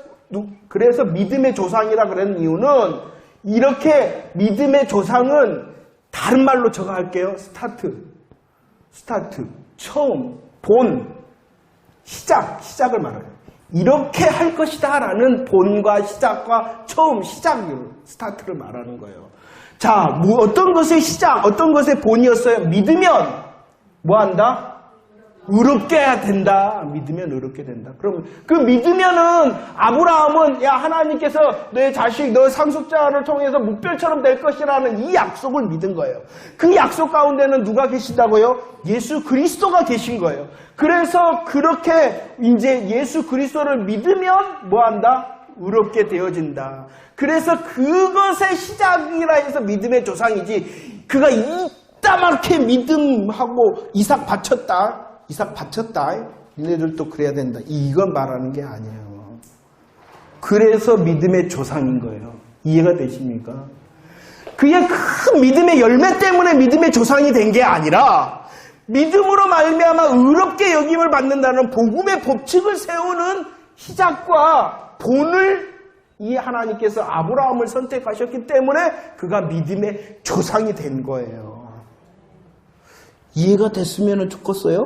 그래서 믿음의 조상이라 그러는 이유는, 이렇게 믿음의 조상은 다른 말로 제가 할게요. 스타트, 처음, 본, 시작을 말해요. 이렇게 할 것이다 라는 본과 시작과 처음, 스타트를 말하는 거예요. 자, 어떤 것의 시작, 어떤 것의 본이었어요? 믿으면 뭐 한다? 의롭게 된다. 믿으면 의롭게 된다. 그럼 그 믿으면은 아브라함은, 야, 하나님께서 내 자식, 너 상속자를 통해서 무별처럼 될 것이라는 이 약속을 믿은 거예요. 그 약속 가운데는 누가 계시다고요? 예수 그리스도가 계신 거예요. 그래서 그렇게 이제 예수 그리스도를 믿으면 뭐 한다? 의롭게 되어진다. 그래서 그것의 시작이라 해서 믿음의 조상이지, 그가 이따맣게 믿음하고 이삭 바쳤다. 니네들도 그래야 된다. 이건 말하는 게 아니에요. 그래서 믿음의 조상인 거예요. 이해가 되십니까? 그의 큰 믿음의 열매 때문에 믿음의 조상이 된 게 아니라 믿음으로 말미암아 의롭게 여김을 받는다는 복음의 법칙을 세우는 시작과 본을 이 하나님께서 아브라함을 선택하셨기 때문에 그가 믿음의 조상이 된 거예요. 이해가 됐으면 좋겠어요?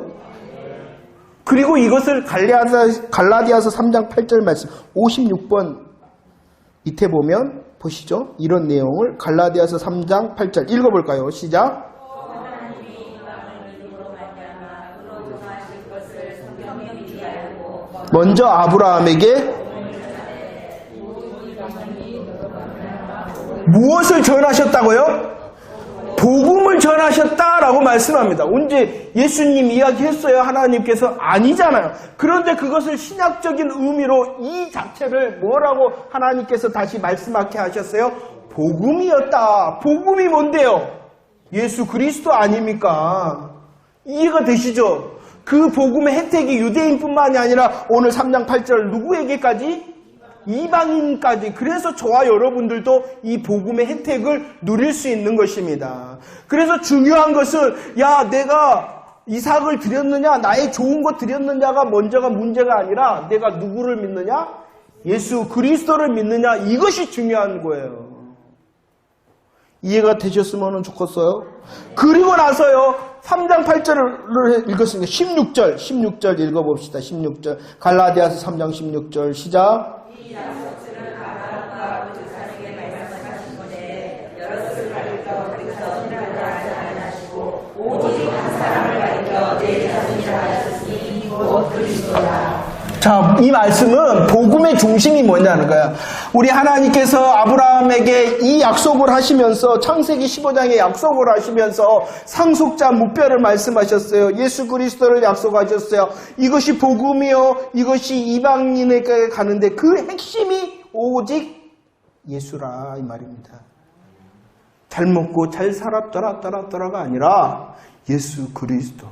그리고 이것을 갈라디아서 3장 8절 말씀 56번 밑에 보면 보시죠. 이런 내용을 갈라디아서 3장 8절 읽어볼까요? 시작. 먼저 아브라함에게 무엇을 전하셨다고요? 복음을 전하셨다라고 말씀합니다. 언제 예수님 이야기했어요? 하나님께서 아니잖아요. 그런데 그것을 신약적인 의미로 이 자체를 뭐라고 하나님께서 다시 말씀하게 하셨어요? 복음이었다. 복음이 뭔데요? 예수 그리스도 아닙니까? 이해가 되시죠? 그 복음의 혜택이 유대인뿐만이 아니라 오늘 3장 8절 누구에게까지? 이방인까지. 그래서 저와 여러분들도 이 복음의 혜택을 누릴 수 있는 것입니다. 그래서 중요한 것은 내가 이삭을 드렸느냐, 나의 좋은 것 드렸느냐가 먼저가 문제가 아니라 내가 누구를 믿느냐? 예수 그리스도를 믿느냐? 이것이 중요한 거예요. 이해가 되셨으면 좋겠어요? 그리고 나서요 3장 8절을 읽었으니까 16절 읽어봅시다. 16절 갈라디아서 3장 16절 시작. 이 약속들은 아브라함과 그 자식에게 말씀하신 것에 여럿을 가리켜 그 자손이라 하지 아니하시고 오직 한 사람을 가리켜 내 자손이라 하셨으니 곧 그리스도라. 자, 이 말씀은 복음의 중심이 뭐냐는 거야. 우리 하나님께서 아브라함에게 이 약속을 하시면서 창세기 15장에 약속을 하시면서 상속자 무뼈를 말씀하셨어요. 예수 그리스도를 약속하셨어요. 이것이 복음이요, 이것이 이방인에게 가는데 그 핵심이 오직 예수라 이 말입니다. 잘 먹고 잘 살았더라가 아니라 예수 그리스도.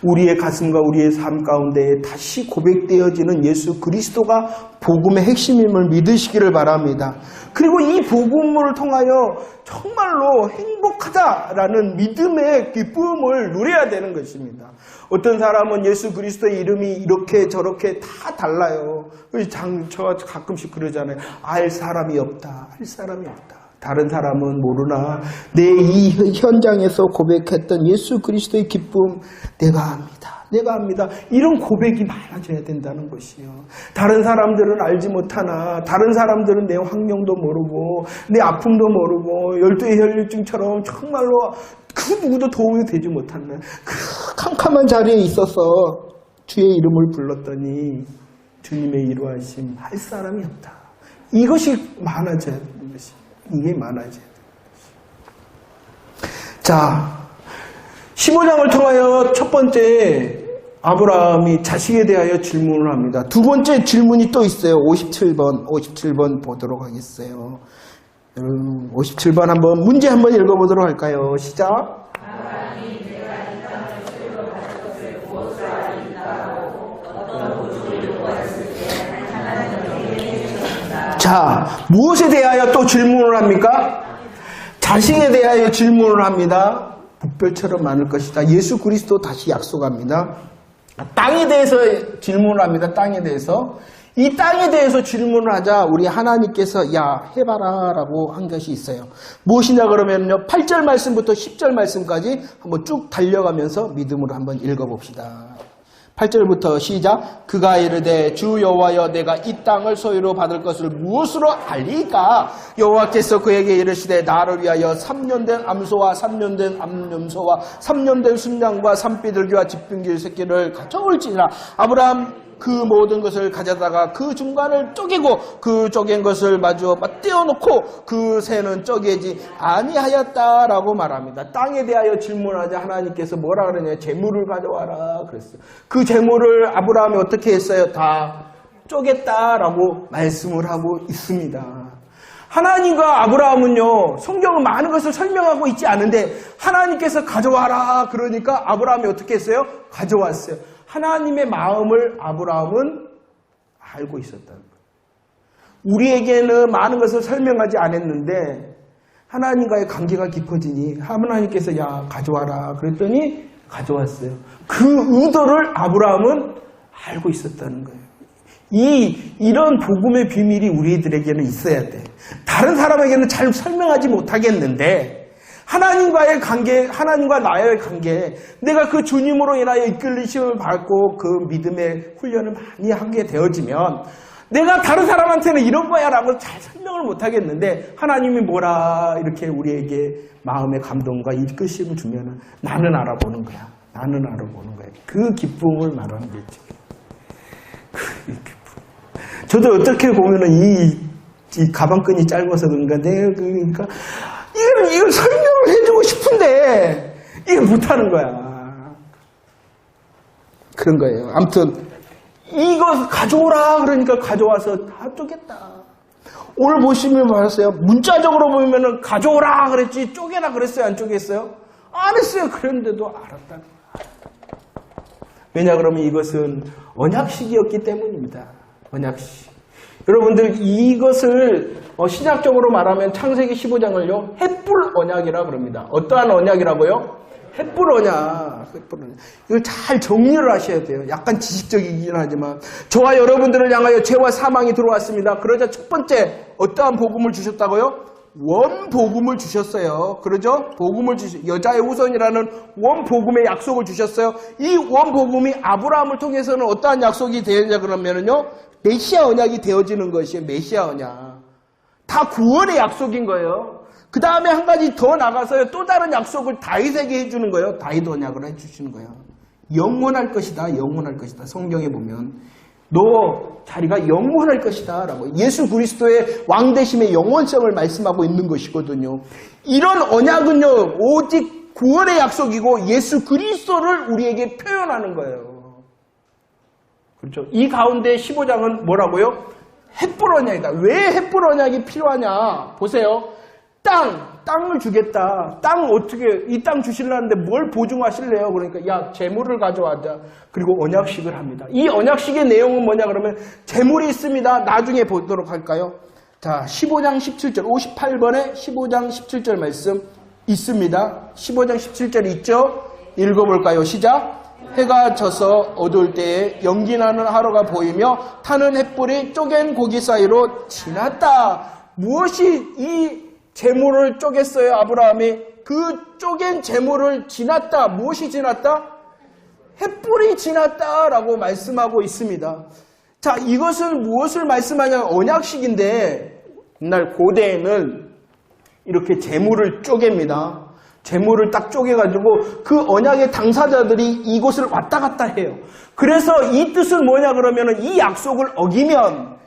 우리의 가슴과 우리의 삶 가운데 다시 고백되어지는 예수 그리스도가 복음의 핵심임을 믿으시기를 바랍니다. 그리고 이 복음을 통하여 정말로 행복하다라는 믿음의 기쁨을 누려야 되는 것입니다. 어떤 사람은 예수 그리스도의 이름이 이렇게 저렇게 다 달라요. 제가 가끔씩 그러잖아요. 알 사람이 없다. 다른 사람은 모르나 내 이 현장에서 고백했던 예수 그리스도의 기쁨 내가 압니다. 이런 고백이 많아져야 된다는 것이요. 다른 사람들은 알지 못하나 다른 사람들은 내 환경도 모르고 내 아픔도 모르고 열두의 혈류증처럼 정말로 그 누구도 도움이 되지 못하는 그 캄캄한 자리에 있어서 주의 이름을 불렀더니 주님의 이루하심 할 사람이 없다. 이것이 많아져야 되는 것입니다. 이게 많아져야 돼요. 자, 15장을 통하여 첫 번째 아브라함이 자식에 대하여 질문을 합니다. 두 번째 질문이 또 있어요. 57번 보도록 하겠어요. 57번 한번 문제 한번 읽어보도록 할까요? 시작. 아브라함이 내가 이 땅을 소유로 받을 것을 무엇으로 알리까하고 어떤 보증을 요구하였을 때 하나님께 해주셨습니다. 자, 무엇에 대하여 또 질문을 합니까? 자신에 대하여 질문을 합니다. 북별처럼 많을 것이다. 예수 그리스도 다시 약속합니다. 땅에 대해서 질문을 합니다. 땅에 대해서. 이 땅에 대해서 질문을 하자 우리 하나님께서 해봐라 라고 한 것이 있어요. 무엇이냐 그러면요 8절 말씀부터 10절 말씀까지 한번 쭉 달려가면서 믿음으로 한번 읽어봅시다. 8절부터 시작. 그가 이르되 주 여호와여 내가 이 땅을 소유로 받을 것을 무엇으로 알리까? 여호와께서 그에게 이르시되 나를 위하여 3년 된 암소와 3년 된 암염소와 3년 된 순양과 산비둘기와 집빙길 새끼를 가져올지니라. 아브라함 그 모든 것을 가져다가 그 중간을 쪼개고 그 쪼갠 것을 마주 맞대어놓고 그 새는 쪼개지 아니하였다라고 말합니다. 땅에 대하여 질문하자 하나님께서 뭐라 그러냐? 재물을 가져와라 그랬어요. 그 재물을 아브라함이 어떻게 했어요? 다 쪼갰다라고 말씀을 하고 있습니다. 하나님과 아브라함은요, 성경은 많은 것을 설명하고 있지 않은데 하나님께서 가져와라 그러니까 아브라함이 어떻게 했어요? 가져왔어요. 하나님의 마음을 아브라함은 알고 있었다는 거예요. 우리에게는 많은 것을 설명하지 않았는데 하나님과의 관계가 깊어지니 하나님께서 야 가져와라 그랬더니 가져왔어요. 그 의도를 아브라함은 알고 있었다는 거예요. 이런 복음의 비밀이 우리들에게는 있어야 돼. 다른 사람에게는 잘 설명하지 못하겠는데 하나님과의 관계, 하나님과 나의 관계, 내가 그 주님으로 인하여 이끌리심을 받고 그 믿음의 훈련을 많이 하게 되어지면 내가 다른 사람한테는 이런 거야 라고 잘 설명을 못하겠는데 하나님이 뭐라 이렇게 우리에게 마음의 감동과 이끄심을 주면 나는 알아보는 거야. 나는 알아보는 거야. 그 기쁨을 말하는 거지. 그 기쁨. 저도 어떻게 보면은 이 가방끈이 짧아서 그런가, 그러니까 이걸 설명을 해주고 싶은데 이게 못하는 거야. 그런 거예요. 아무튼 이거 가져오라 그러니까 가져와서 다 쪼갰다. 오늘 보시면 봤어요. 문자적으로 보면은 가져오라 그랬지 쪼개라 그랬어요? 안 쪼갰어요? 안 했어요. 그런데도 알았다. 왜냐 그러면 이것은 언약식이었기 때문입니다. 언약식. 여러분들 이것을 신학적으로 말하면 창세기 15장을요. 횃불 언약이라 그럽니다. 어떠한 언약이라고요? 횃불 언약. 이걸 잘 정리를 하셔야 돼요. 약간 지식적이긴 하지만 저와 여러분들을 향하여 죄와 사망이 들어왔습니다. 그러자 첫 번째 어떠한 복음을 주셨다고요? 원복음을 주셨어요. 그러죠? 복음을 여자의 후손이라는 원복음의 약속을 주셨어요. 이 원복음이 아브라함을 통해서는 어떠한 약속이 되느냐 그러면은요. 메시아 언약이 되어지는 것이에요. 메시아 언약. 다 구원의 약속인 거예요. 그 다음에 한 가지 더 나가서요. 또 다른 약속을 다윗에게 해주는 거예요. 다윗 언약을 해주시는 거예요. 영원할 것이다. 영원할 것이다. 성경에 보면 너 자리가 영원할 것이다 라고 예수 그리스도의 왕되심의 영원성을 말씀하고 있는 것이거든요. 이런 언약은요. 오직 구원의 약속이고 예수 그리스도를 우리에게 표현하는 거예요. 그렇죠. 이 가운데 15장은 뭐라고요? 횃불 언약이다. 왜 횃불 언약이 필요하냐? 보세요. 땅을 주겠다. 땅 어떻게, 이 땅 주실라는데 뭘 보증하실래요? 그러니까, 야, 재물을 가져와자. 그리고 언약식을 합니다. 이 언약식의 내용은 뭐냐 그러면, 재물이 있습니다. 나중에 보도록 할까요? 자, 15장 17절, 58번에 15장 17절 말씀 있습니다. 15장 17절 있죠? 읽어볼까요? 시작. 해가 져서 어두울 때에 연기나는 하루가 보이며 타는 횃불이 쪼갠 고기 사이로 지났다. 무엇이 이 재물을 쪼갰어요? 아브라함이 그 쪼갠 재물을 지났다. 무엇이 지났다? 횃불이 지났다라고 말씀하고 있습니다. 자, 이것은 무엇을 말씀하냐면 언약식인데 옛날 고대에는 이렇게 재물을 쪼갭니다. 재물을 딱 쪼개가지고 그 언약의 당사자들이 이곳을 왔다 갔다 해요. 그래서 이 뜻은 뭐냐 그러면은 이 약속을 어기면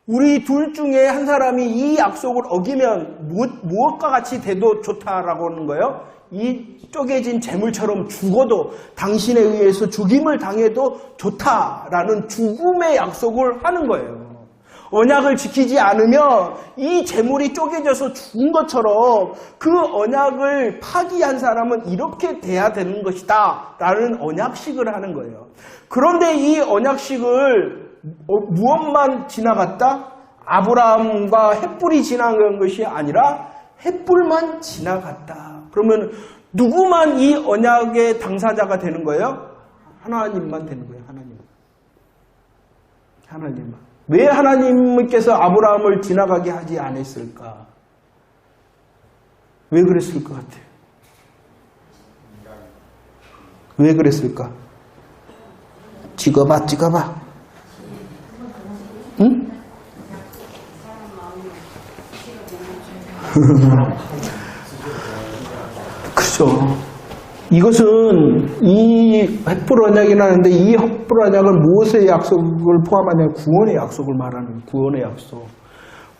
우리 둘 중에 한 사람이 이 약속을 어기면 무엇과 같이 돼도 좋다라고 하는 거예요. 이 쪼개진 재물처럼 죽어도 당신에 의해서 죽임을 당해도 좋다라는 죽음의 약속을 하는 거예요. 언약을 지키지 않으면 이 재물이 쪼개져서 죽은 것처럼 그 언약을 파기한 사람은 이렇게 돼야 되는 것이다 라는 언약식을 하는 거예요. 그런데 이 언약식을 무엇만 지나갔다? 아브라함과 횃불이 지나간 것이 아니라 횃불만 지나갔다. 그러면 누구만 이 언약의 당사자가 되는 거예요? 하나님만 되는 거예요. 하나님만. 왜 하나님께서 아브라함을 지나가게 하지 않았을까? 왜 그랬을 것 같아요? 왜 그랬을까? 찍어봐. 응? 그죠. 이것은 이 횃불 언약이라는데 이 횃불 언약은 무엇의 약속을 포함하냐면 구원의 약속을 말하는 구원의 약속.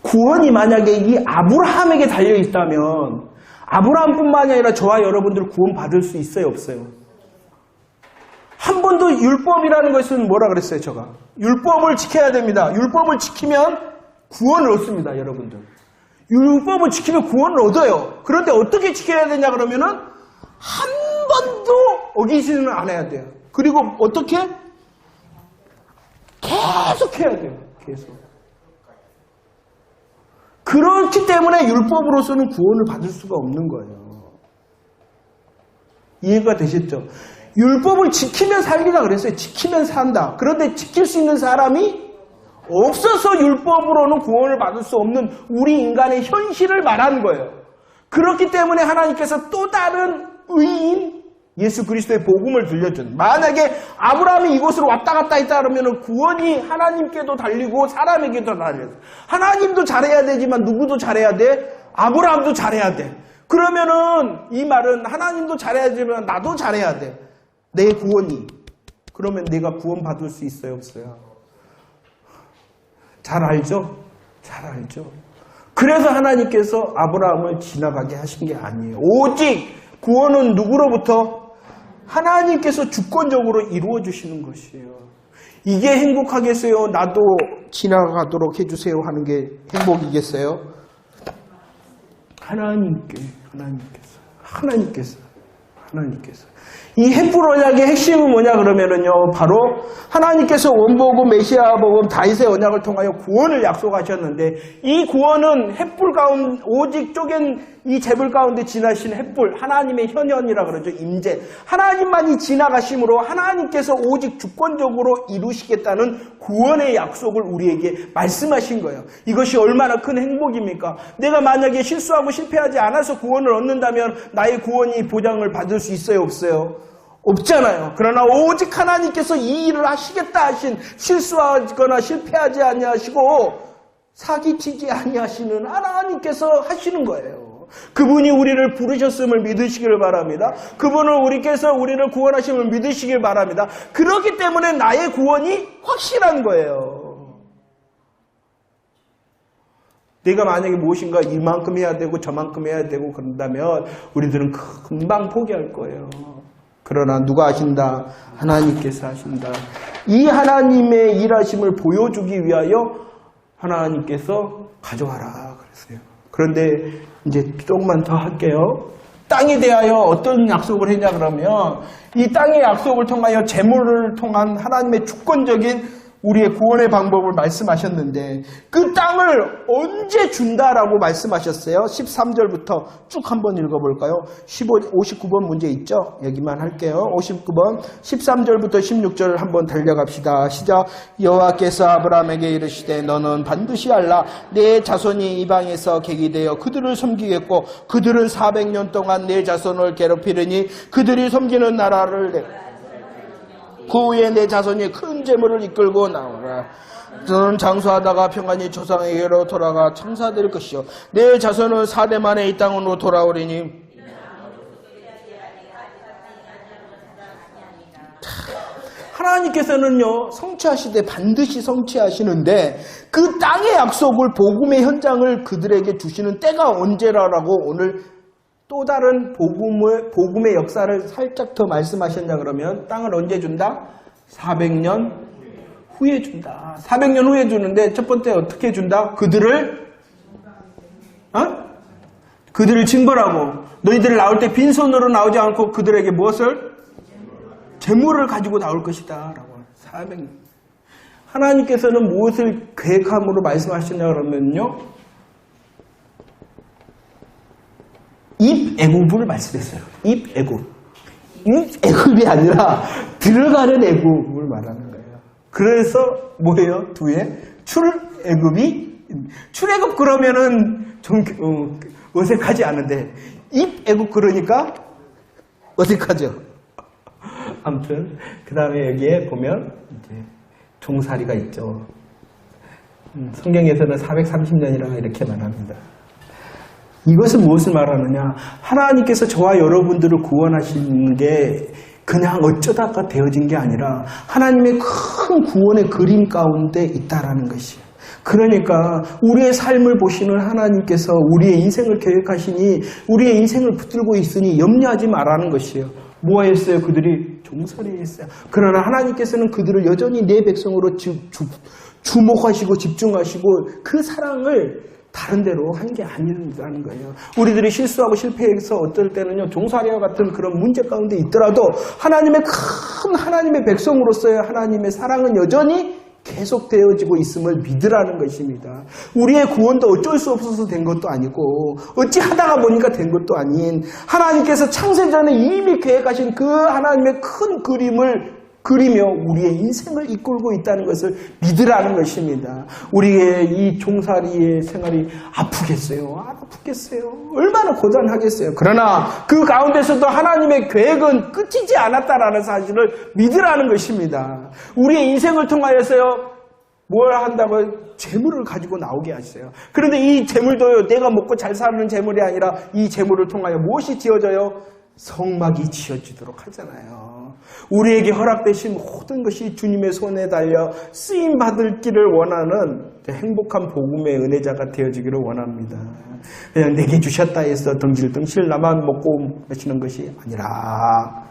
구원이 만약에 이 아브라함에게 달려 있다면 아브라함뿐만이 아니라 저와 여러분들 구원 받을 수 있어요, 없어요? 한 번도 율법이라는 것은 뭐라 그랬어요, 제가? 율법을 지켜야 됩니다. 율법을 지키면 구원을 얻습니다, 여러분들. 율법을 지키면 구원을 얻어요. 그런데 어떻게 지켜야 되냐 그러면은 한 번도 어기지는 않아야 돼요. 그리고 어떻게? 계속 해야 돼요. 계속. 그렇기 때문에 율법으로서는 구원을 받을 수가 없는 거예요. 이해가 되셨죠? 율법을 지키면 살리라 그랬어요. 지키면 산다. 그런데 지킬 수 있는 사람이 없어서 율법으로는 구원을 받을 수 없는 우리 인간의 현실을 말하는 거예요. 그렇기 때문에 하나님께서 또 다른 의인 예수 그리스도의 복음을 들려준. 만약에 아브라함이 이곳으로 왔다 갔다 했다 그러면 구원이 하나님께도 달리고 사람에게도 달려요. 하나님도 잘해야 되지만 누구도 잘해야 돼? 아브라함도 잘해야 돼. 그러면은 이 말은 하나님도 잘해야 되지만 나도 잘해야 돼. 내 구원이. 그러면 내가 구원 받을 수 있어요, 없어요? 잘 알죠? 잘 알죠? 그래서 하나님께서 아브라함을 지나가게 하신 게 아니에요. 오직 구원은 누구로부터? 하나님께서 주권적으로 이루어 주시는 것이에요. 이게 행복하겠어요? 나도 지나가도록 해주세요 하는 게 행복이겠어요? 하나님께서. 이 헷불 언약의 핵심은 뭐냐 그러면은요, 바로 하나님께서 원복음, 메시아 복음, 다윗의 언약을 통하여 구원을 약속하셨는데, 이 구원은 헷불 가운데 오직 쪼갠 이 재불 가운데 지나신 헷불, 하나님의 현현이라 그러죠. 임재. 하나님만이 지나가심으로 하나님께서 오직 주권적으로 이루시겠다는 구원의 약속을 우리에게 말씀하신 거예요. 이것이 얼마나 큰 행복입니까? 내가 만약에 실수하고 실패하지 않아서 구원을 얻는다면 나의 구원이 보장을 받을 수 있어요, 없어요? 없잖아요. 그러나 오직 하나님께서 이 일을 하시겠다 하신, 실수하거나 실패하지 아니하시고 사기치지 아니하시는 하나님께서 하시는 거예요. 그분이 우리를 부르셨음을 믿으시기를 바랍니다. 그분은 우리를 구원하심을 믿으시길 바랍니다. 그렇기 때문에 나의 구원이 확실한 거예요. 내가 만약에 무엇인가 이만큼 해야 되고 저만큼 해야 되고 그런다면 우리들은 금방 포기할 거예요. 그러나 누가 하신다? 하나님께서 하신다. 이 하나님의 일하심을 보여주기 위하여 하나님께서 가져와라 그랬어요. 그런데 이제 조금만 더 할게요. 땅에 대하여 어떤 약속을 했냐 그러면 이 땅의 약속을 통하여 재물을 통한 하나님의 주권적인 우리의 구원의 방법을 말씀하셨는데, 그 땅을 언제 준다라고 말씀하셨어요? 13절부터 쭉 한번 읽어볼까요? 59번 문제 있죠? 여기만 할게요. 59번 13절부터 16절 한번 달려갑시다. 시작. 여호와께서 아브라함에게 이르시되 너는 반드시 알라. 내 자손이 이방에서 객이 되어 그들을 섬기겠고 그들은 400년 동안 내 자손을 괴롭히려니 그들이 섬기는 나라를 그 후에 내 자손이 큰 재물을 이끌고 나오라. 너는 장수하다가 평안히 조상에게로 돌아가 청사될 것이요 내 자손은 4대 만에 이 땅으로 돌아오리니. 하나님께서는요, 성취하시되 반드시 성취하시는데 그 땅의 약속을, 복음의 현장을 그들에게 주시는 때가 언제라고 오늘 또 다른 복음의 역사를 살짝 더 말씀하셨냐 그러면, 땅을 언제 준다? 400년 후에 준다. 400년 후에 주는데 첫 번째 어떻게 준다? 그들을 징벌하고, 너희들이 나올 때 빈손으로 나오지 않고 그들에게 무엇을? 재물을 가지고 나올 것이다 라고. 400년. 하나님께서는 무엇을 계획함으로 말씀하셨냐 그러면요, 입애굽을 말씀했어요. 입애굽. 입애굽이 아니라 들어가는 애굽을 말하는 거예요. 그래서 뭐예요? 뒤에 출애굽 그러면은 좀 어색하지 않은데 입애굽 그러니까 어색하죠. 아무튼 그 다음에 여기에 보면 이제 종살이가 있죠. 성경에서는 430년이라고 이렇게 말합니다. 이것은 무엇을 말하느냐? 하나님께서 저와 여러분들을 구원하시는 게 그냥 어쩌다가 되어진 게 아니라 하나님의 큰 구원의 그림 가운데 있다라는 것이에요. 그러니까 우리의 삶을 보시는 하나님께서 우리의 인생을 계획하시니 우리의 인생을 붙들고 있으니 염려하지 말라는 것이에요. 뭐 했어요? 그들이 종살이에 있어요. 그러나 하나님께서는 그들을 여전히 내 백성으로 주목하시고 집중하시고 그 사랑을 다른 데로 한 게 아니라는 거예요. 우리들이 실수하고 실패해서 어떨 때는요, 종살이와 같은 그런 문제 가운데 있더라도 하나님의 큰 하나님의 백성으로서의 하나님의 사랑은 여전히 계속되어지고 있음을 믿으라는 것입니다. 우리의 구원도 어쩔 수 없어서 된 것도 아니고 어찌 하다가 보니까 된 것도 아닌 하나님께서 창세전에 이미 계획하신 그 하나님의 큰 그림을 그리며 우리의 인생을 이끌고 있다는 것을 믿으라는 것입니다. 우리의 이 종살이의 생활이 아프겠어요? 안 아프겠어요? 얼마나 고단하겠어요? 그러나 그 가운데서도 하나님의 계획은 끝이지 않았다라는 사실을 믿으라는 것입니다. 우리의 인생을 통하여서요, 뭘 한다고 재물을 가지고 나오게 하세요. 그런데 이 재물도요, 내가 먹고 잘 사는 재물이 아니라 이 재물을 통하여 무엇이 지어져요? 성막이 지어지도록 하잖아요. 우리에게 허락되신 모든 것이 주님의 손에 달려 쓰임받을 길을 원하는 행복한 복음의 은혜자가 되어지기를 원합니다. 그냥 내게 주셨다 해서 덩실덩실 나만 먹고 마시는 것이 아니라,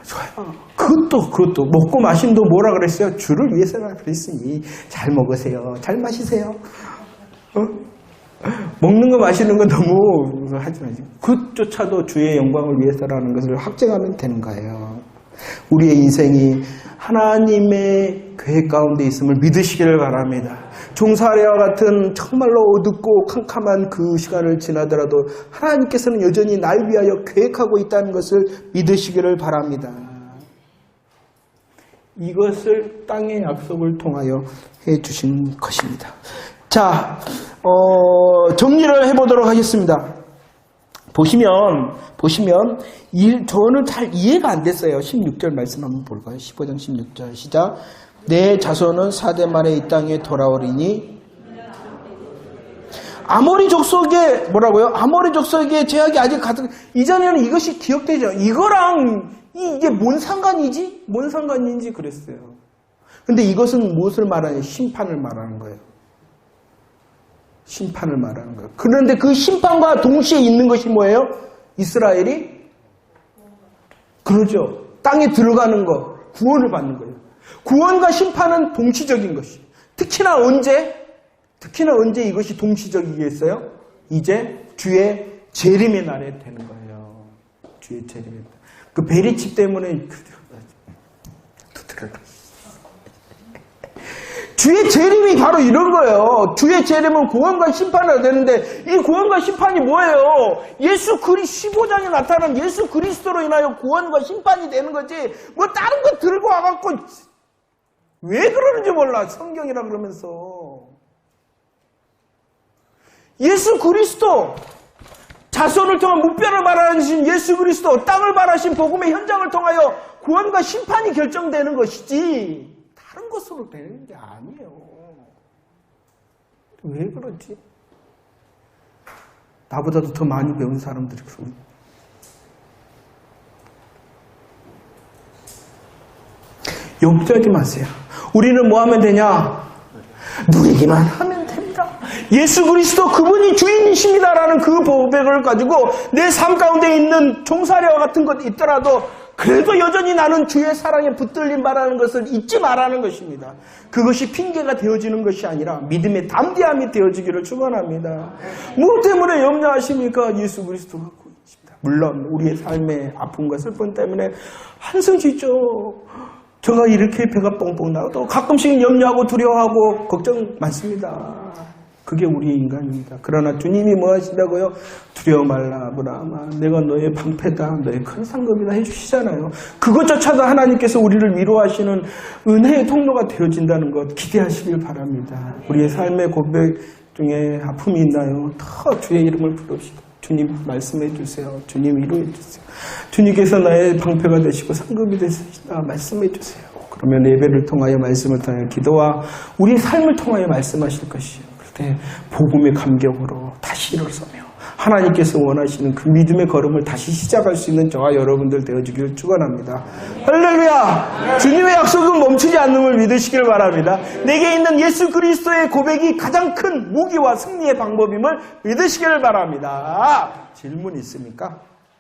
좋아요. 그것도 먹고 마심도 뭐라 그랬어요? 주를 위해서라 그랬으니 잘 먹으세요. 잘 마시세요. 먹는 거 마시는 거 너무 하지 마시고 그조차도 주의 영광을 위해서라는 것을 확증하면 되는 거예요. 우리의 인생이 하나님의 계획 가운데 있음을 믿으시기를 바랍니다. 종살이와 같은 정말로 어둡고 캄캄한 그 시간을 지나더라도 하나님께서는 여전히 날 위하여 계획하고 있다는 것을 믿으시기를 바랍니다. 이것을 땅의 약속을 통하여 해주신 것입니다. 자, 정리를 해보도록 하겠습니다. 보시면, 저는 잘 이해가 안 됐어요. 16절 말씀 한번 볼까요? 15장 16절 시작. 내 자손은 4대 만에 이 땅에 돌아오리니, 아모리 족속의, 뭐라고요? 아모리 족속의 제약이 아직 가득, 이전에는 이것이 기억되죠. 이거랑, 이게 뭔 상관이지? 뭔 상관인지 그랬어요. 근데 이것은 무엇을 말하냐? 심판을 말하는 거예요. 심판을 말하는 거예요. 그런데 그 심판과 동시에 있는 것이 뭐예요? 이스라엘이 그러죠. 땅에 들어가는 거, 구원을 받는 거예요. 구원과 심판은 동시적인 것이. 특히나 언제 이것이 동시적이겠어요? 이제 주의 재림의 날에 되는 거예요. 주의 재림의 날. 그 베리칩 때문에 주의 재림이 바로 이런 거예요. 주의 재림은 구원과 심판을 되는데 이 구원과 심판이 뭐예요? 예수 그리스도 15장에 나타난 예수 그리스도로 인하여 구원과 심판이 되는 거지 뭐 다른 거 들고 와갖고 왜 그러는지 몰라. 성경이라 그러면서 예수 그리스도 자손을 통한 무뼈를 말하신 예수 그리스도 땅을 말하신 복음의 현장을 통하여 구원과 심판이 결정되는 것이지 다른 것으로 되는 게 아니에요. 왜 그러지? 나보다도 더 많이 배운 사람들이 그러고. 욕하지 마세요. 우리는 뭐 하면 되냐? 누리기만 하면 됩니다. 예수 그리스도 그분이 주인이십니다라는 그 고백을 가지고 내 삶 가운데 있는 종살이와 같은 것 있더라도 그래도 여전히 나는 주의 사랑에 붙들림 바라는 것을 잊지 말라는 것입니다. 그것이 핑계가 되어지는 것이 아니라 믿음의 담대함이 되어지기를 축원합니다. 무엇 때문에 염려하십니까? 예수 그리스도가 구원이십니다. 물론 우리의 삶의 아픔과 슬픔 때문에 한숨 쉬죠. 제가 이렇게 배가 뻥뻥 나와도 가끔씩 염려하고 두려워하고 걱정 많습니다. 그게 우리의 인간입니다. 그러나 주님이 뭐 하시다고요? 두려워 말라 아브라함아 내가 너의 방패다 너의 큰 상급이다 해주시잖아요. 그것조차도 하나님께서 우리를 위로하시는 은혜의 통로가 되어진다는 것 기대하시길 바랍니다. 우리의 삶의 고백 중에 아픔이 있나요? 더 주의 이름을 부릅시다. 주님 말씀해 주세요. 주님 위로해 주세요. 주님께서 나의 방패가 되시고 상급이 되시다 말씀해 주세요. 그러면 예배를 통하여 말씀을 통하여 기도와 우리 삶을 통하여 말씀하실 것이요. 그때 복음의 감격으로 다시 일어서며 하나님께서 원하시는 그 믿음의 걸음을 다시 시작할 수 있는 저와 여러분들 되어주기를 축원합니다. 할렐루야! 주님의 약속은 멈추지 않음을 믿으시길 바랍니다. 내게 있는 예수 그리스도의 고백이 가장 큰 무기와 승리의 방법임을 믿으시길 바랍니다. 질문 있습니까?